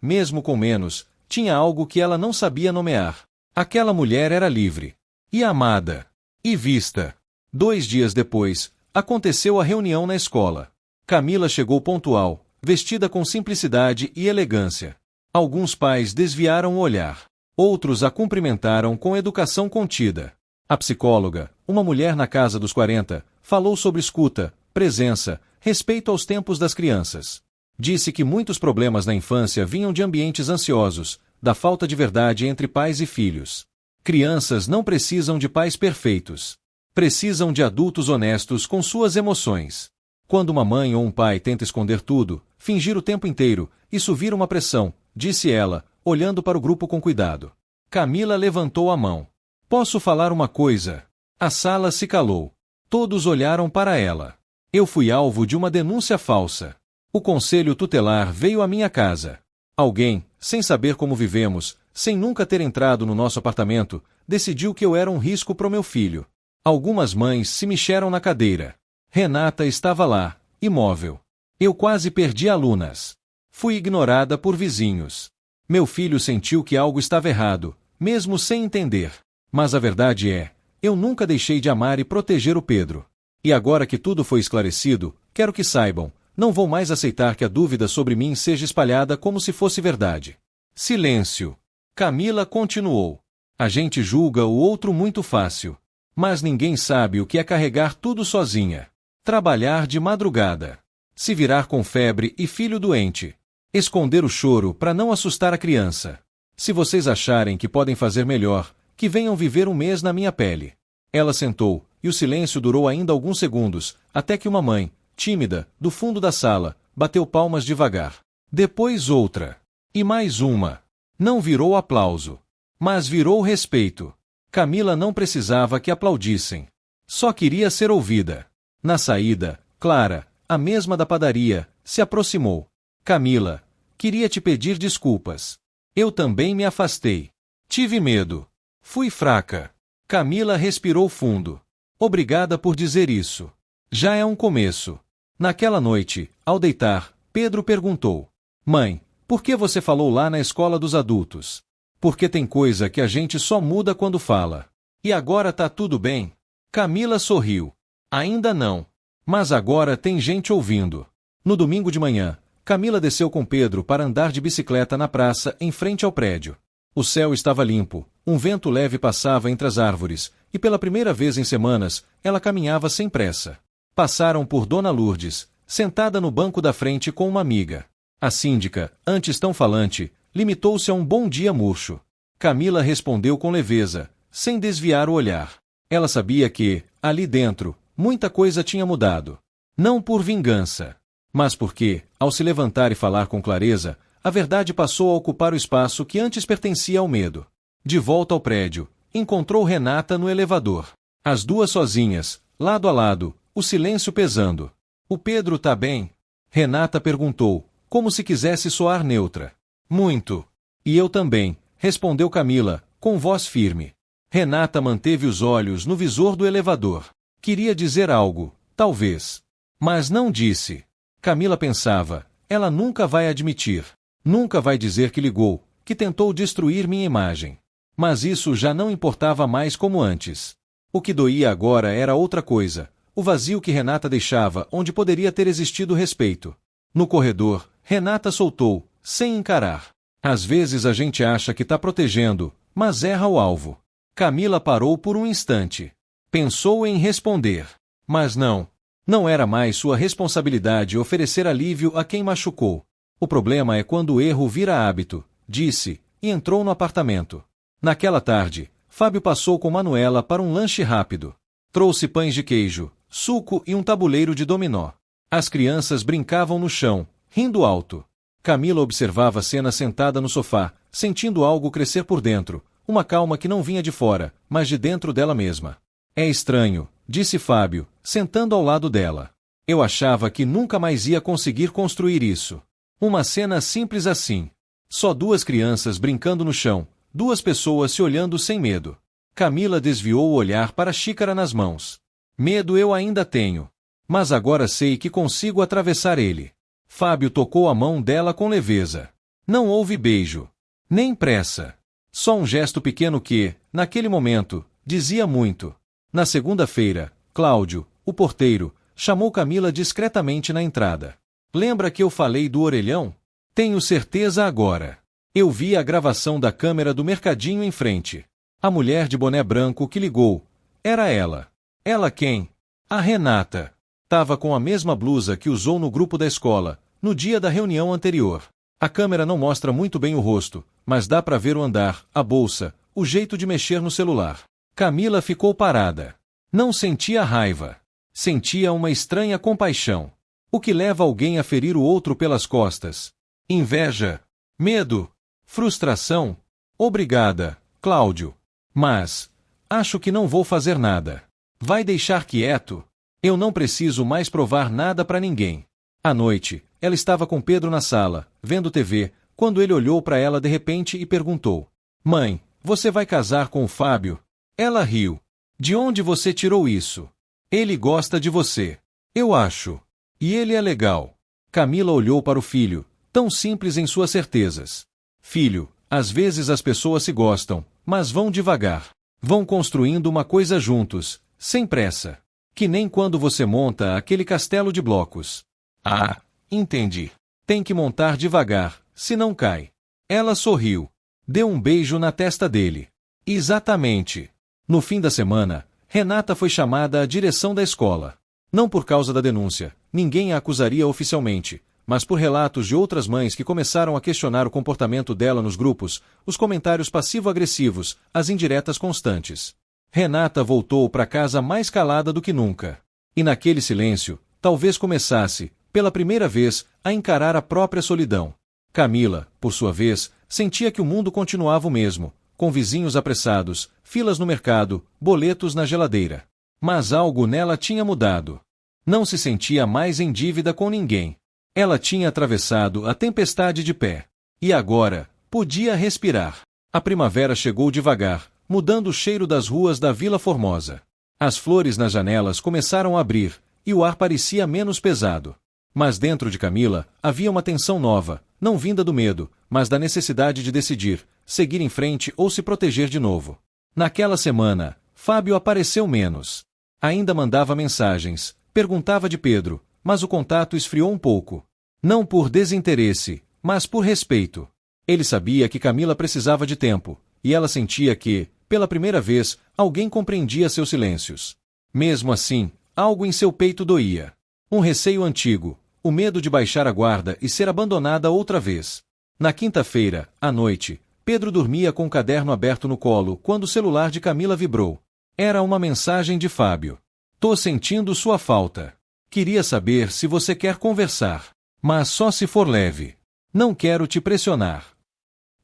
A: mesmo com menos, tinha algo que ela não sabia nomear. Aquela mulher era livre. E amada. E vista. 2 dias depois, aconteceu a reunião na escola. Camila chegou pontual, vestida com simplicidade e elegância. Alguns pais desviaram o olhar. Outros a cumprimentaram com educação contida. A psicóloga, uma mulher na casa dos 40, falou sobre escuta, presença, respeito aos tempos das crianças. Disse que muitos problemas na infância vinham de ambientes ansiosos, da falta de verdade entre pais e filhos. Crianças não precisam de pais perfeitos. Precisam de adultos honestos com suas emoções. Quando uma mãe ou um pai tenta esconder tudo, fingir o tempo inteiro, isso vira uma pressão, disse ela, olhando para o grupo com cuidado. Camila levantou a mão. Posso falar uma coisa? A sala se calou. Todos olharam para ela. Eu fui alvo de uma denúncia falsa. O conselho tutelar veio à minha casa. Alguém, sem saber como vivemos, sem nunca ter entrado no nosso apartamento, decidiu que eu era um risco para o meu filho. Algumas mães se mexeram na cadeira. Renata estava lá, imóvel. Eu quase perdi alunas. Fui ignorada por vizinhos. Meu filho sentiu que algo estava errado, mesmo sem entender. Mas a verdade é, eu nunca deixei de amar e proteger o Pedro. E agora que tudo foi esclarecido, quero que saibam, não vou mais aceitar que a dúvida sobre mim seja espalhada como se fosse verdade. Silêncio. Camila continuou. A gente julga o outro muito fácil. Mas ninguém sabe o que é carregar tudo sozinha. Trabalhar de madrugada. Se virar com febre e filho doente. Esconder o choro para não assustar a criança. Se vocês acharem que podem fazer melhor, que venham viver um mês na minha pele. Ela sentou, e o silêncio durou ainda alguns segundos, até que uma mãe, tímida, do fundo da sala, bateu palmas devagar. Depois outra. E mais uma. Não virou aplauso. Mas virou respeito. Camila não precisava que aplaudissem. Só queria ser ouvida. Na saída, Clara, a mesma da padaria, se aproximou. Camila, queria te pedir desculpas. Eu também me afastei. Tive medo. Fui fraca. Camila respirou fundo. Obrigada por dizer isso. Já é um começo. Naquela noite, ao deitar, Pedro perguntou: Mãe, por que você falou lá na escola dos adultos? Porque tem coisa que a gente só muda quando fala. E agora tá tudo bem? Camila sorriu. Ainda não. Mas agora tem gente ouvindo. No domingo de manhã, Camila desceu com Pedro para andar de bicicleta na praça em frente ao prédio. O céu estava limpo, um vento leve passava entre as árvores, e pela primeira vez em semanas, ela caminhava sem pressa. Passaram por Dona Lourdes, sentada no banco da frente com uma amiga. A síndica, antes tão falante, limitou-se a um bom dia murcho. Camila respondeu com leveza, sem desviar o olhar. Ela sabia que, ali dentro, muita coisa tinha mudado. Não por vingança, mas porque, ao se levantar e falar com clareza, a verdade passou a ocupar o espaço que antes pertencia ao medo. De volta ao prédio, encontrou Renata no elevador. As duas sozinhas, lado a lado, o silêncio pesando. O Pedro tá bem? Renata perguntou, como se quisesse soar neutra. Muito. E eu também, respondeu Camila, com voz firme. Renata manteve os olhos no visor do elevador. Queria dizer algo, talvez. Mas não disse. Camila pensava, ela nunca vai admitir. Nunca vai dizer que ligou, que tentou destruir minha imagem. Mas isso já não importava mais como antes. O que doía agora era outra coisa, o vazio que Renata deixava onde poderia ter existido respeito. No corredor, Renata soltou, sem encarar. Às vezes a gente acha que está protegendo, mas erra o alvo. Camila parou por um instante. Pensou em responder. Mas não. Não era mais sua responsabilidade oferecer alívio a quem machucou. O problema é quando o erro vira hábito, disse, e entrou no apartamento. Naquela tarde, Fábio passou com Manuela para um lanche rápido. Trouxe pães de queijo, suco e um tabuleiro de dominó. As crianças brincavam no chão, rindo alto. Camila observava a cena sentada no sofá, sentindo algo crescer por dentro, uma calma que não vinha de fora, mas de dentro dela mesma. É estranho, disse Fábio, sentando ao lado dela. Eu achava que nunca mais ia conseguir construir isso. Uma cena simples assim. Só duas crianças brincando no chão, duas pessoas se olhando sem medo. Camila desviou o olhar para a xícara nas mãos. Medo eu ainda tenho. Mas agora sei que consigo atravessar ele. Fábio tocou a mão dela com leveza. Não houve beijo. Nem pressa. Só um gesto pequeno que, naquele momento, dizia muito. Na segunda-feira, Cláudio, o porteiro, chamou Camila discretamente na entrada. Lembra que eu falei do orelhão? Tenho certeza agora. Eu vi a gravação da câmera do mercadinho em frente. A mulher de boné branco que ligou. Era ela. Ela quem? A Renata. Tava com a mesma blusa que usou no grupo da escola, no dia da reunião anterior. A câmera não mostra muito bem o rosto, mas dá pra ver o andar, a bolsa, o jeito de mexer no celular. Camila ficou parada. Não sentia raiva. Sentia uma estranha compaixão. O que leva alguém a ferir o outro pelas costas? Inveja? Medo? Frustração? Obrigada, Cláudio. Mas acho que não vou fazer nada. Vai deixar quieto? Eu não preciso mais provar nada pra ninguém. À noite, ela estava com Pedro na sala, vendo TV, quando ele olhou para ela de repente e perguntou: Mãe, você vai casar com o Fábio? Ela riu. De onde você tirou isso? Ele gosta de você. Eu acho. E ele é legal. Camila olhou para o filho, tão simples em suas certezas. Filho, às vezes as pessoas se gostam, mas vão devagar. Vão construindo uma coisa juntos, sem pressa. Que nem quando você monta aquele castelo de blocos. Ah, entendi. Tem que montar devagar, senão cai. Ela sorriu. Deu um beijo na testa dele. Exatamente. No fim da semana, Renata foi chamada à direção da escola. Não por causa da denúncia, ninguém a acusaria oficialmente, mas por relatos de outras mães que começaram a questionar o comportamento dela nos grupos, os comentários passivo-agressivos, as indiretas constantes. Renata voltou para casa mais calada do que nunca. E naquele silêncio, talvez começasse, pela primeira vez, a encarar a própria solidão. Camila, por sua vez, sentia que o mundo continuava o mesmo, com vizinhos apressados, filas no mercado, boletos na geladeira. Mas algo nela tinha mudado. Não se sentia mais em dívida com ninguém. Ela tinha atravessado a tempestade de pé. E agora, podia respirar. A primavera chegou devagar, mudando o cheiro das ruas da Vila Formosa. As flores nas janelas começaram a abrir, e o ar parecia menos pesado. Mas dentro de Camila, havia uma tensão nova, não vinda do medo, mas da necessidade de decidir, seguir em frente ou se proteger de novo. Naquela semana, Fábio apareceu menos. Ainda mandava mensagens, perguntava de Pedro, mas o contato esfriou um pouco. Não por desinteresse, mas por respeito. Ele sabia que Camila precisava de tempo, e ela sentia que, pela primeira vez, alguém compreendia seus silêncios. Mesmo assim, algo em seu peito doía. Um receio antigo, o medo de baixar a guarda e ser abandonada outra vez. Na quinta-feira, à noite, Pedro dormia com o caderno aberto no colo quando o celular de Camila vibrou. Era uma mensagem de Fábio. Tô sentindo sua falta. Queria saber se você quer conversar. Mas só se for leve. Não quero te pressionar.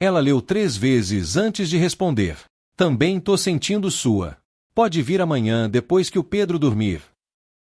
A: Ela leu 3 vezes antes de responder. Também tô sentindo sua. Pode vir amanhã depois que o Pedro dormir.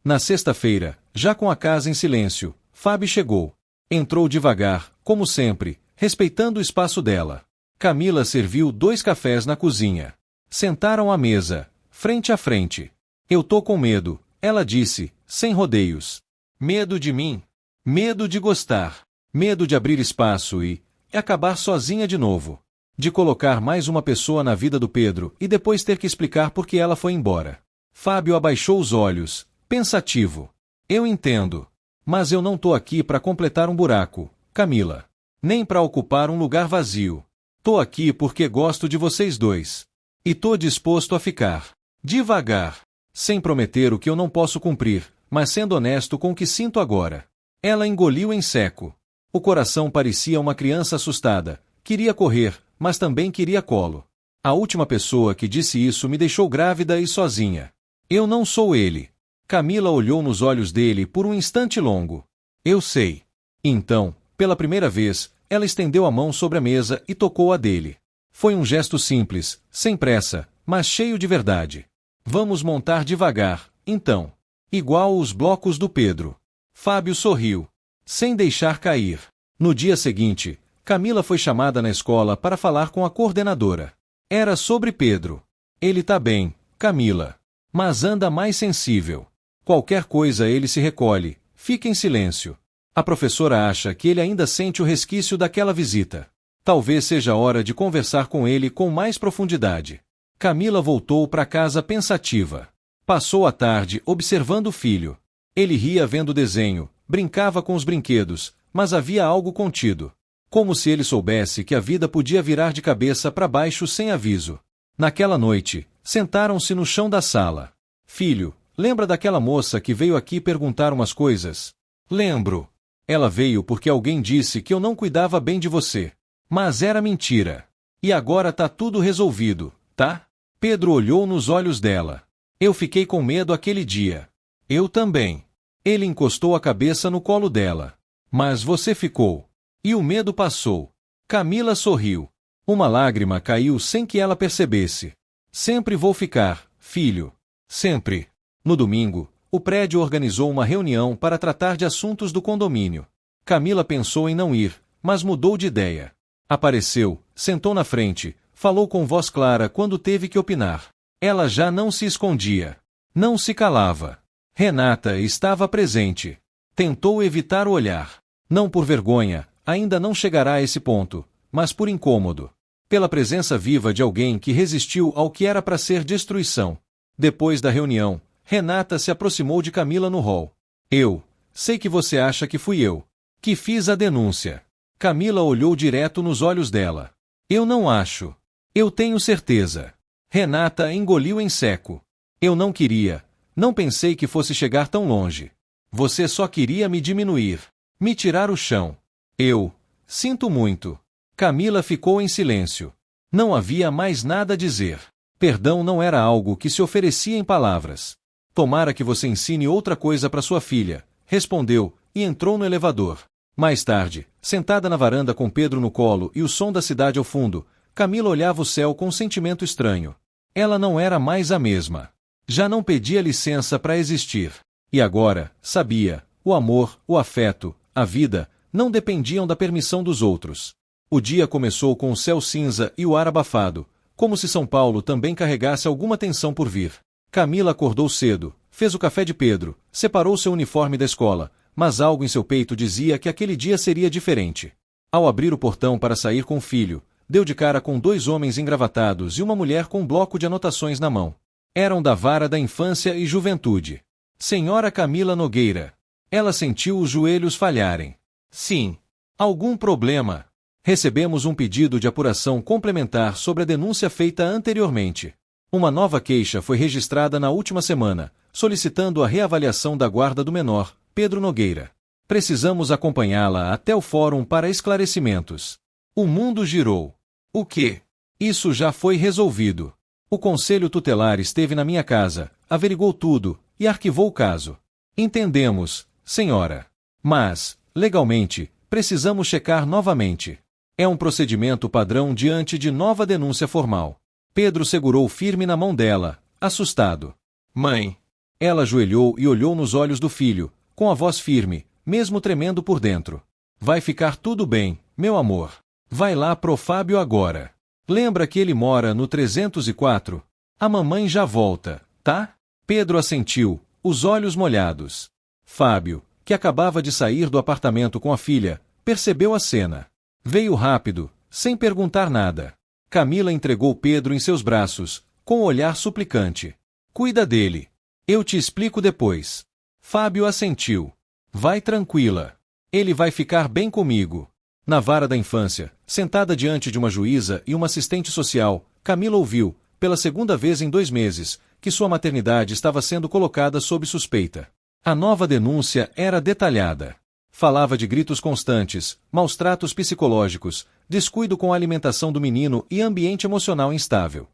A: Na sexta-feira, já com a casa em silêncio, Fábio chegou. Entrou devagar, como sempre, respeitando o espaço dela. Camila serviu 2 cafés na cozinha. Sentaram à mesa, frente a frente. Eu tô com medo, ela disse, sem rodeios. Medo de mim? Medo de gostar. Medo de abrir espaço e acabar sozinha de novo. De colocar mais uma pessoa na vida do Pedro e depois ter que explicar por que ela foi embora. Fábio abaixou os olhos, pensativo. Eu entendo. Mas eu não tô aqui para completar um buraco, Camila. Nem para ocupar um lugar vazio. Tô aqui porque gosto de vocês dois. E tô disposto a ficar. Devagar. Sem prometer o que eu não posso cumprir, mas sendo honesto com o que sinto agora. Ela engoliu em seco. O coração parecia uma criança assustada. Queria correr, mas também queria colo. A última pessoa que disse isso me deixou grávida e sozinha. Eu não sou ele. Camila olhou nos olhos dele por um instante longo. Eu sei. Então, pela primeira vez, ela estendeu a mão sobre a mesa e tocou a dele. Foi um gesto simples, sem pressa, mas cheio de verdade. Vamos montar devagar, então. Igual os blocos do Pedro. Fábio sorriu, sem deixar cair. No dia seguinte, Camila foi chamada na escola para falar com a coordenadora. Era sobre Pedro. Ele tá bem, Camila. Mas anda mais sensível. Qualquer coisa ele se recolhe, fica em silêncio. A professora acha que ele ainda sente o resquício daquela visita. Talvez seja hora de conversar com ele com mais profundidade. Camila voltou para casa pensativa. Passou a tarde observando o filho. Ele ria vendo o desenho, brincava com os brinquedos, mas havia algo contido. Como se ele soubesse que a vida podia virar de cabeça para baixo sem aviso. Naquela noite, sentaram-se no chão da sala. Filho, lembra daquela moça que veio aqui perguntar umas coisas? Lembro. Ela veio porque alguém disse que eu não cuidava bem de você. Mas era mentira. E agora tá tudo resolvido, tá? Pedro olhou nos olhos dela. Eu fiquei com medo aquele dia. Eu também. Ele encostou a cabeça no colo dela. Mas você ficou. E o medo passou. Camila sorriu. Uma lágrima caiu sem que ela percebesse. Sempre vou ficar, filho. Sempre. No domingo, o prédio organizou uma reunião para tratar de assuntos do condomínio. Camila pensou em não ir, mas mudou de ideia. Apareceu, sentou na frente, falou com voz clara quando teve que opinar. Ela já não se escondia. Não se calava. Renata estava presente. Tentou evitar o olhar. Não por vergonha, ainda não chegará a esse ponto, mas por incômodo. Pela presença viva de alguém que resistiu ao que era para ser destruição. Depois da reunião, Renata se aproximou de Camila no hall. Eu sei que você acha que fui eu que fiz a denúncia. Camila olhou direto nos olhos dela. Eu não acho. Eu tenho certeza. Renata engoliu em seco. Eu não queria. Não pensei que fosse chegar tão longe. Você só queria me diminuir. Me tirar o chão. Eu sinto muito. Camila ficou em silêncio. Não havia mais nada a dizer. Perdão não era algo que se oferecia em palavras. Tomara que você ensine outra coisa para sua filha, respondeu, e entrou no elevador. Mais tarde, sentada na varanda com Pedro no colo e o som da cidade ao fundo, Camila olhava o céu com um sentimento estranho. Ela não era mais a mesma. Já não pedia licença para existir. E agora, sabia, o amor, o afeto, a vida, não dependiam da permissão dos outros. O dia começou com o céu cinza e o ar abafado, como se São Paulo também carregasse alguma tensão por vir. Camila acordou cedo, fez o café de Pedro, separou seu uniforme da escola, mas algo em seu peito dizia que aquele dia seria diferente. Ao abrir o portão para sair com o filho, deu de cara com 2 homens engravatados e uma mulher com um bloco de anotações na mão. Eram da Vara da Infância e Juventude. Senhora Camila Nogueira. Ela sentiu os joelhos falharem. Sim. Algum problema. Recebemos um pedido de apuração complementar sobre a denúncia feita anteriormente. Uma nova queixa foi registrada na última semana, solicitando a reavaliação da guarda do menor, Pedro Nogueira. Precisamos acompanhá-la até o fórum para esclarecimentos. O mundo girou. O quê? Isso já foi resolvido. O Conselho Tutelar esteve na minha casa, averigou tudo e arquivou o caso. Entendemos, senhora. Mas, legalmente, precisamos checar novamente. É um procedimento padrão diante de nova denúncia formal. Pedro segurou firme na mão dela, assustado. Mãe. Ela ajoelhou e olhou nos olhos do filho, com a voz firme, mesmo tremendo por dentro. Vai ficar tudo bem, meu amor. Vai lá pro Fábio agora. Lembra que ele mora no 304? A mamãe já volta, tá? Pedro assentiu, os olhos molhados. Fábio, que acabava de sair do apartamento com a filha, percebeu a cena. Veio rápido, sem perguntar nada. Camila entregou Pedro em seus braços, com um olhar suplicante. Cuida dele. Eu te explico depois. Fábio assentiu. Vai tranquila. Ele vai ficar bem comigo. Na Vara da Infância, sentada diante de uma juíza e uma assistente social, Camila ouviu, pela segunda vez em 2 meses, que sua maternidade estava sendo colocada sob suspeita. A nova denúncia era detalhada. Falava de gritos constantes, maus-tratos psicológicos, descuido com a alimentação do menino e ambiente emocional instável.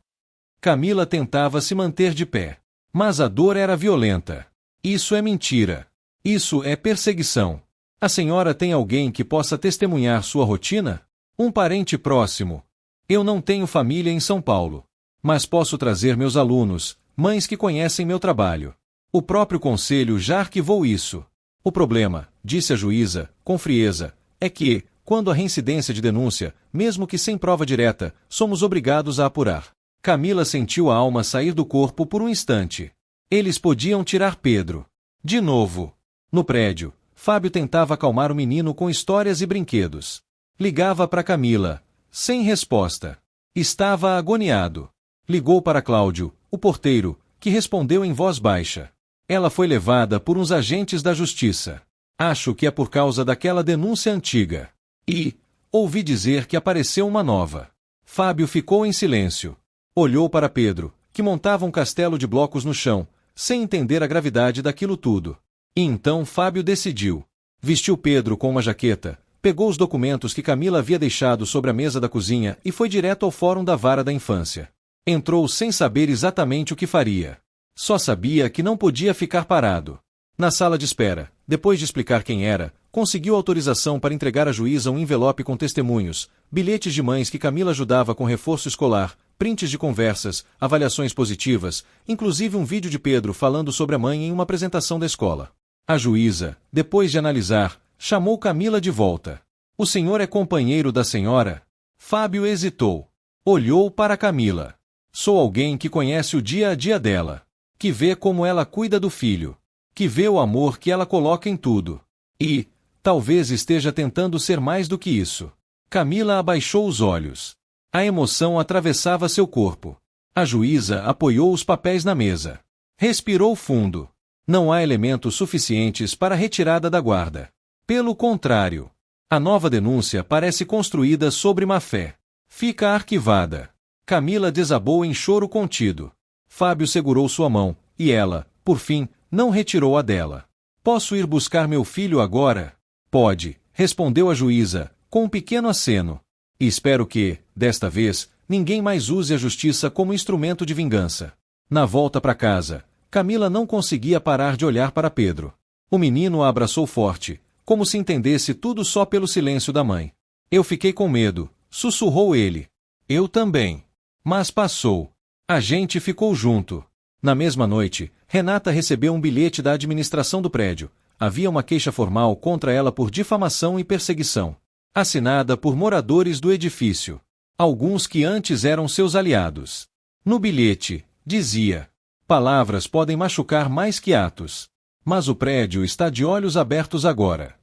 A: Camila tentava se manter de pé. Mas a dor era violenta. Isso é mentira. Isso é perseguição. A senhora tem alguém que possa testemunhar sua rotina? Um parente próximo. Eu não tenho família em São Paulo. Mas posso trazer meus alunos, mães que conhecem meu trabalho. O próprio conselho já arquivou isso. O problema, disse a juíza, com frieza, é que, quando há reincidência de denúncia, mesmo que sem prova direta, somos obrigados a apurar. Camila sentiu a alma sair do corpo por um instante. Eles podiam tirar Pedro. De novo. No prédio, Fábio tentava acalmar o menino com histórias e brinquedos. Ligava para Camila. Sem resposta. Estava agoniado. Ligou para Cláudio, o porteiro, que respondeu em voz baixa. Ela foi levada por uns agentes da justiça. Acho que é por causa daquela denúncia antiga. E ouvi dizer que apareceu uma nova. Fábio ficou em silêncio. Olhou para Pedro, que montava um castelo de blocos no chão, sem entender a gravidade daquilo tudo. E então Fábio decidiu. Vestiu Pedro com uma jaqueta, pegou os documentos que Camila havia deixado sobre a mesa da cozinha e foi direto ao fórum da vara da infância. Entrou sem saber exatamente o que faria. Só sabia que não podia ficar parado. Na sala de espera, depois de explicar quem era, conseguiu autorização para entregar à juíza um envelope com testemunhos, bilhetes de mães que Camila ajudava com reforço escolar, prints de conversas, avaliações positivas, inclusive um vídeo de Pedro falando sobre a mãe em uma apresentação da escola. A juíza, depois de analisar, chamou Camila de volta. O senhor é companheiro da senhora? Fábio hesitou. Olhou para Camila. Sou alguém que conhece o dia a dia dela. Que vê como ela cuida do filho. Que vê o amor que ela coloca em tudo. E, talvez esteja tentando ser mais do que isso. Camila abaixou os olhos. A emoção atravessava seu corpo. A juíza apoiou os papéis na mesa. Respirou fundo. Não há elementos suficientes para a retirada da guarda. Pelo contrário, a nova denúncia parece construída sobre má-fé. Fica arquivada. Camila desabou em choro contido. Fábio segurou sua mão, e ela, por fim, não retirou a dela. Posso ir buscar meu filho agora? Pode, respondeu a juíza, com um pequeno aceno. E espero que, desta vez, ninguém mais use a justiça como instrumento de vingança. Na volta para casa, Camila não conseguia parar de olhar para Pedro. O menino a abraçou forte, como se entendesse tudo só pelo silêncio da mãe. Eu fiquei com medo, sussurrou ele. Eu também. Mas passou. A gente ficou junto. Na mesma noite, Renata recebeu um bilhete da administração do prédio. Havia uma queixa formal contra ela por difamação e perseguição. Assinada por moradores do edifício. Alguns que antes eram seus aliados. No bilhete, dizia: palavras podem machucar mais que atos. Mas o prédio está de olhos abertos agora.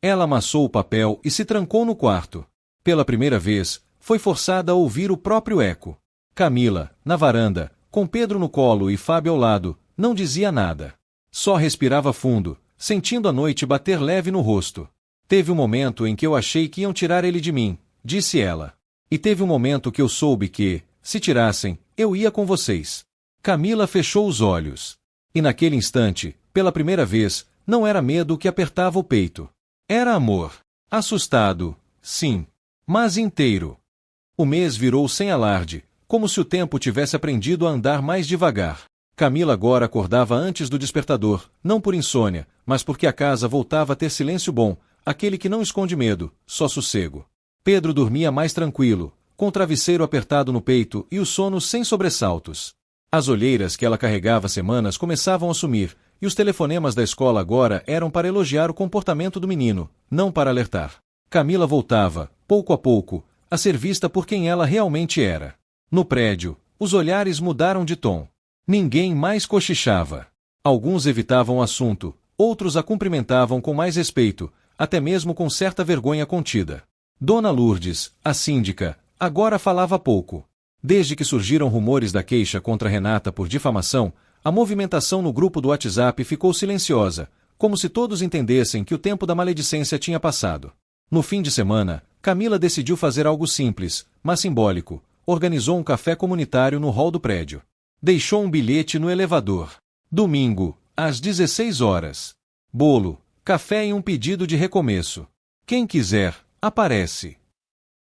A: Ela amassou o papel e se trancou no quarto. Pela primeira vez, foi forçada a ouvir o próprio eco. Camila, na varanda, com Pedro no colo e Fábio ao lado, não dizia nada. Só respirava fundo, sentindo a noite bater leve no rosto. Teve um momento em que eu achei que iam tirar ele de mim, disse ela. E teve um momento que eu soube que, se tirassem, eu ia com vocês. Camila fechou os olhos. E naquele instante, pela primeira vez, não era medo que apertava o peito. Era amor. Assustado, sim. Mas inteiro. O mês virou sem alarde, como se o tempo tivesse aprendido a andar mais devagar. Camila agora acordava antes do despertador, não por insônia, mas porque a casa voltava a ter silêncio bom, aquele que não esconde medo, só sossego. Pedro dormia mais tranquilo, com o travesseiro apertado no peito e o sono sem sobressaltos. As olheiras que ela carregava há semanas começavam a sumir, e os telefonemas da escola agora eram para elogiar o comportamento do menino, não para alertar. Camila voltava, pouco a pouco, a ser vista por quem ela realmente era. No prédio, os olhares mudaram de tom. Ninguém mais cochichava. Alguns evitavam o assunto, outros a cumprimentavam com mais respeito, até mesmo com certa vergonha contida. Dona Lourdes, a síndica, agora falava pouco. Desde que surgiram rumores da queixa contra Renata por difamação, a movimentação no grupo do WhatsApp ficou silenciosa, como se todos entendessem que o tempo da maledicência tinha passado. No fim de semana, Camila decidiu fazer algo simples, mas simbólico. Organizou um café comunitário no hall do prédio. Deixou um bilhete no elevador. Domingo, às 16 horas. Bolo, café e um pedido de recomeço. Quem quiser, aparece.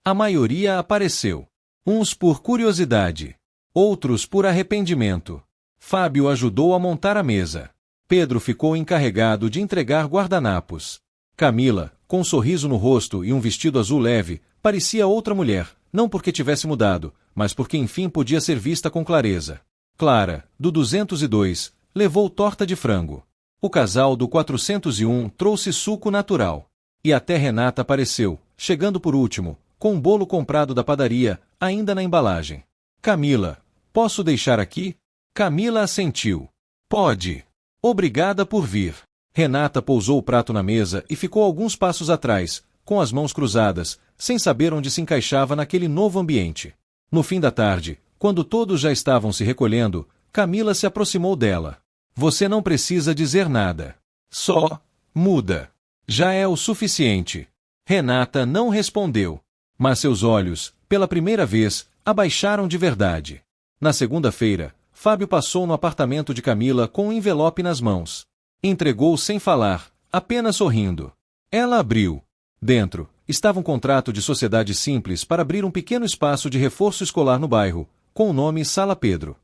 A: A maioria apareceu. Uns por curiosidade. Outros por arrependimento. Fábio ajudou a montar a mesa. Pedro ficou encarregado de entregar guardanapos. Camila, com um sorriso no rosto e um vestido azul leve, parecia outra mulher, não porque tivesse mudado, mas porque enfim podia ser vista com clareza. Clara, do 202, levou torta de frango. O casal do 401 trouxe suco natural. E até Renata apareceu, chegando por último, com um bolo comprado da padaria, ainda na embalagem. Camila, posso deixar aqui? Camila assentiu. Pode. Obrigada por vir. Renata pousou o prato na mesa e ficou alguns passos atrás, com as mãos cruzadas, sem saber onde se encaixava naquele novo ambiente. No fim da tarde, quando todos já estavam se recolhendo, Camila se aproximou dela. Você não precisa dizer nada. Só muda. Já é o suficiente. Renata não respondeu. Mas seus olhos, pela primeira vez, abaixaram de verdade. Na segunda-feira, Fábio passou no apartamento de Camila com um envelope nas mãos. Entregou sem falar, apenas sorrindo. Ela abriu. Dentro, estava um contrato de sociedade simples para abrir um pequeno espaço de reforço escolar no bairro, com o nome Sala Pedro.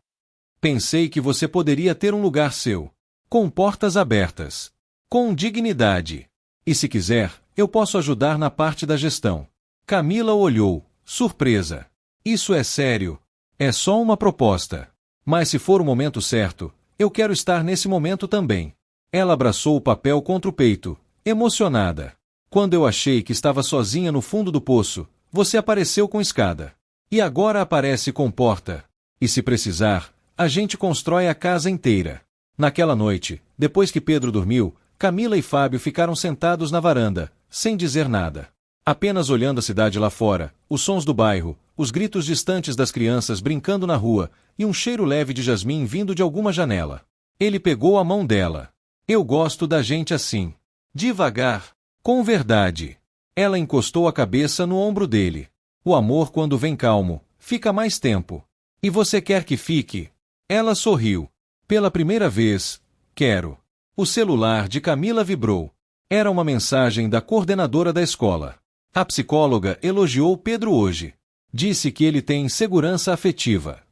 A: Pensei que você poderia ter um lugar seu. Com portas abertas. Com dignidade. E se quiser, eu posso ajudar na parte da gestão. Camila olhou, surpresa. Isso é sério. É só uma proposta. Mas se for o momento certo, eu quero estar nesse momento também. Ela abraçou o papel contra o peito, emocionada. Quando eu achei que estava sozinha no fundo do poço, você apareceu com escada. E agora aparece com porta. E se precisar, a gente constrói a casa inteira. Naquela noite, depois que Pedro dormiu, Camila e Fábio ficaram sentados na varanda, sem dizer nada. Apenas olhando a cidade lá fora, os sons do bairro, os gritos distantes das crianças brincando na rua e um cheiro leve de jasmim vindo de alguma janela. Ele pegou a mão dela. Eu gosto da gente assim. Devagar. Com verdade. Ela encostou a cabeça no ombro dele. O amor, quando vem calmo, fica mais tempo. E você quer que fique? Ela sorriu. Pela primeira vez, quero. O celular de Camila vibrou. Era uma mensagem da coordenadora da escola. A psicóloga elogiou Pedro hoje. Disse que ele tem segurança afetiva.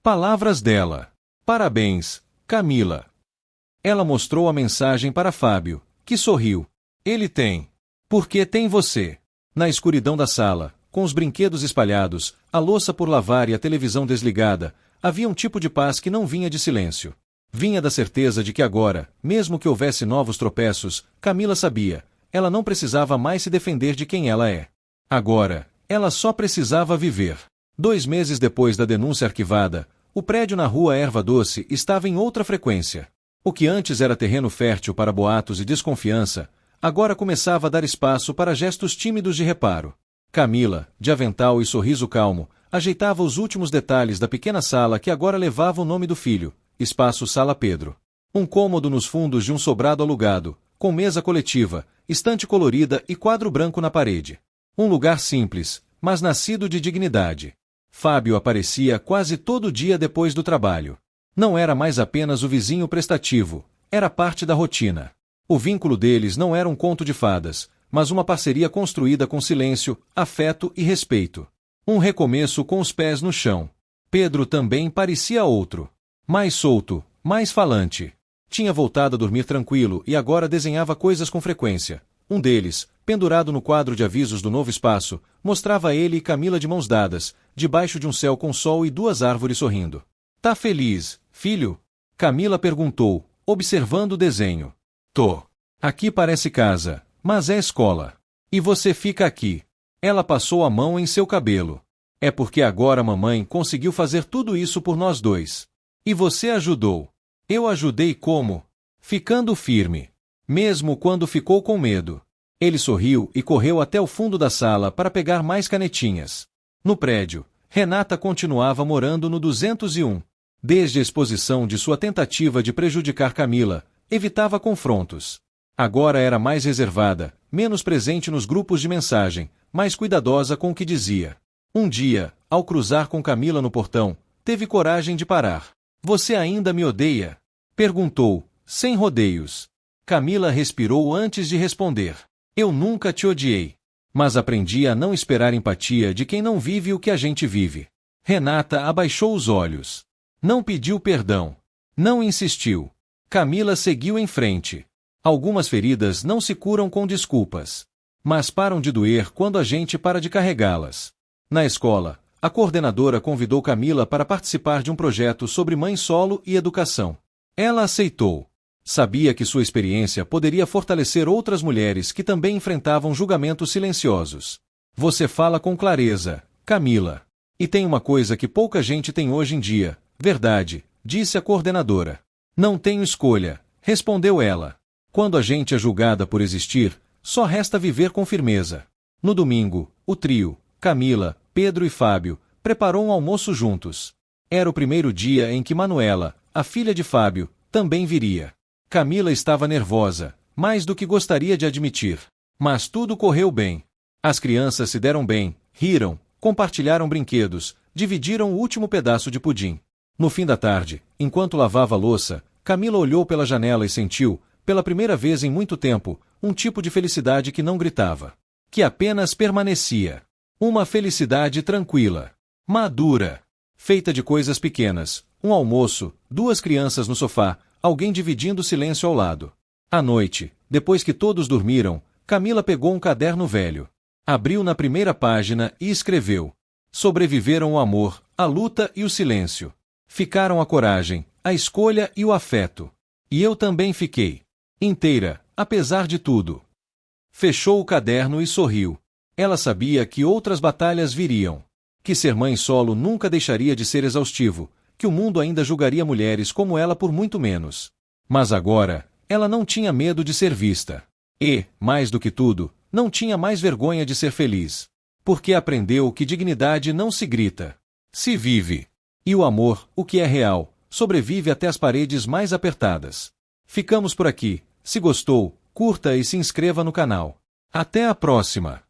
A: Palavras dela. Parabéns, Camila. Ela mostrou a mensagem para Fábio, que sorriu. Ele tem. Porque tem você. Na escuridão da sala, com os brinquedos espalhados, a louça por lavar e a televisão desligada, havia um tipo de paz que não vinha de silêncio. Vinha da certeza de que agora, mesmo que houvesse novos tropeços, Camila sabia, ela não precisava mais se defender de quem ela é. Agora, ela só precisava viver. 2 meses depois da denúncia arquivada, o prédio na rua Erva Doce estava em outra frequência. O que antes era terreno fértil para boatos e desconfiança, agora começava a dar espaço para gestos tímidos de reparo. Camila, de avental e sorriso calmo, ajeitava os últimos detalhes da pequena sala que agora levava o nome do filho, Espaço Sala Pedro. Um cômodo nos fundos de um sobrado alugado, com mesa coletiva, estante colorida e quadro branco na parede. Um lugar simples, mas nascido de dignidade. Fábio aparecia quase todo dia depois do trabalho. Não era mais apenas o vizinho prestativo, era parte da rotina. O vínculo deles não era um conto de fadas, mas uma parceria construída com silêncio, afeto e respeito. Um recomeço com os pés no chão. Pedro também parecia outro. Mais solto, mais falante. Tinha voltado a dormir tranquilo e agora desenhava coisas com frequência. Um deles, pendurado no quadro de avisos do novo espaço, mostrava ele e Camila de mãos dadas, debaixo de um céu com sol e 2 árvores sorrindo. Tá feliz, filho? Camila perguntou, observando o desenho. Tô. Aqui parece casa, mas é escola. E você fica aqui. Ela passou a mão em seu cabelo. É porque agora a mamãe conseguiu fazer tudo isso por nós dois. E você ajudou. Eu ajudei como? Ficando firme. Mesmo quando ficou com medo. Ele sorriu e correu até o fundo da sala para pegar mais canetinhas. No prédio, Renata continuava morando no 201. Desde a exposição de sua tentativa de prejudicar Camila, evitava confrontos. Agora era mais reservada, menos presente nos grupos de mensagem, mais cuidadosa com o que dizia. Um dia, ao cruzar com Camila no portão, teve coragem de parar. Você ainda me odeia? Perguntou, sem rodeios. Camila respirou antes de responder. Eu nunca te odiei. Mas aprendi a não esperar empatia de quem não vive o que a gente vive. Renata abaixou os olhos. Não pediu perdão. Não insistiu. Camila seguiu em frente. Algumas feridas não se curam com desculpas. Mas param de doer quando a gente para de carregá-las. Na escola, a coordenadora convidou Camila para participar de um projeto sobre mãe solo e educação. Ela aceitou. Sabia que sua experiência poderia fortalecer outras mulheres que também enfrentavam julgamentos silenciosos. Você fala com clareza, Camila. E tem uma coisa que pouca gente tem hoje em dia, verdade, disse a coordenadora. Não tenho escolha, respondeu ela. Quando a gente é julgada por existir, só resta viver com firmeza. No domingo, o trio, Camila, Pedro e Fábio, preparou um almoço juntos. Era o primeiro dia em que Manuela, a filha de Fábio, também viria. Camila estava nervosa, mais do que gostaria de admitir. Mas tudo correu bem. As crianças se deram bem, riram, compartilharam brinquedos, dividiram o último pedaço de pudim. No fim da tarde, enquanto lavava a louça, Camila olhou pela janela e sentiu, pela primeira vez em muito tempo, um tipo de felicidade que não gritava. Que apenas permanecia. Uma felicidade tranquila. Madura. Feita de coisas pequenas. Um almoço, duas crianças no sofá, alguém dividindo o silêncio ao lado. À noite, depois que todos dormiram, Camila pegou um caderno velho. Abriu na primeira página e escreveu: sobreviveram o amor, a luta e o silêncio. Ficaram a coragem, a escolha e o afeto. E eu também fiquei. Inteira, apesar de tudo. Fechou o caderno e sorriu. Ela sabia que outras batalhas viriam. Que ser mãe solo nunca deixaria de ser exaustivo, que o mundo ainda julgaria mulheres como ela por muito menos. Mas agora, ela não tinha medo de ser vista. E, mais do que tudo, não tinha mais vergonha de ser feliz. Porque aprendeu que dignidade não se grita, se vive. E o amor, o que é real, sobrevive até as paredes mais apertadas. Ficamos por aqui. Se gostou, curta e se inscreva no canal. Até a próxima!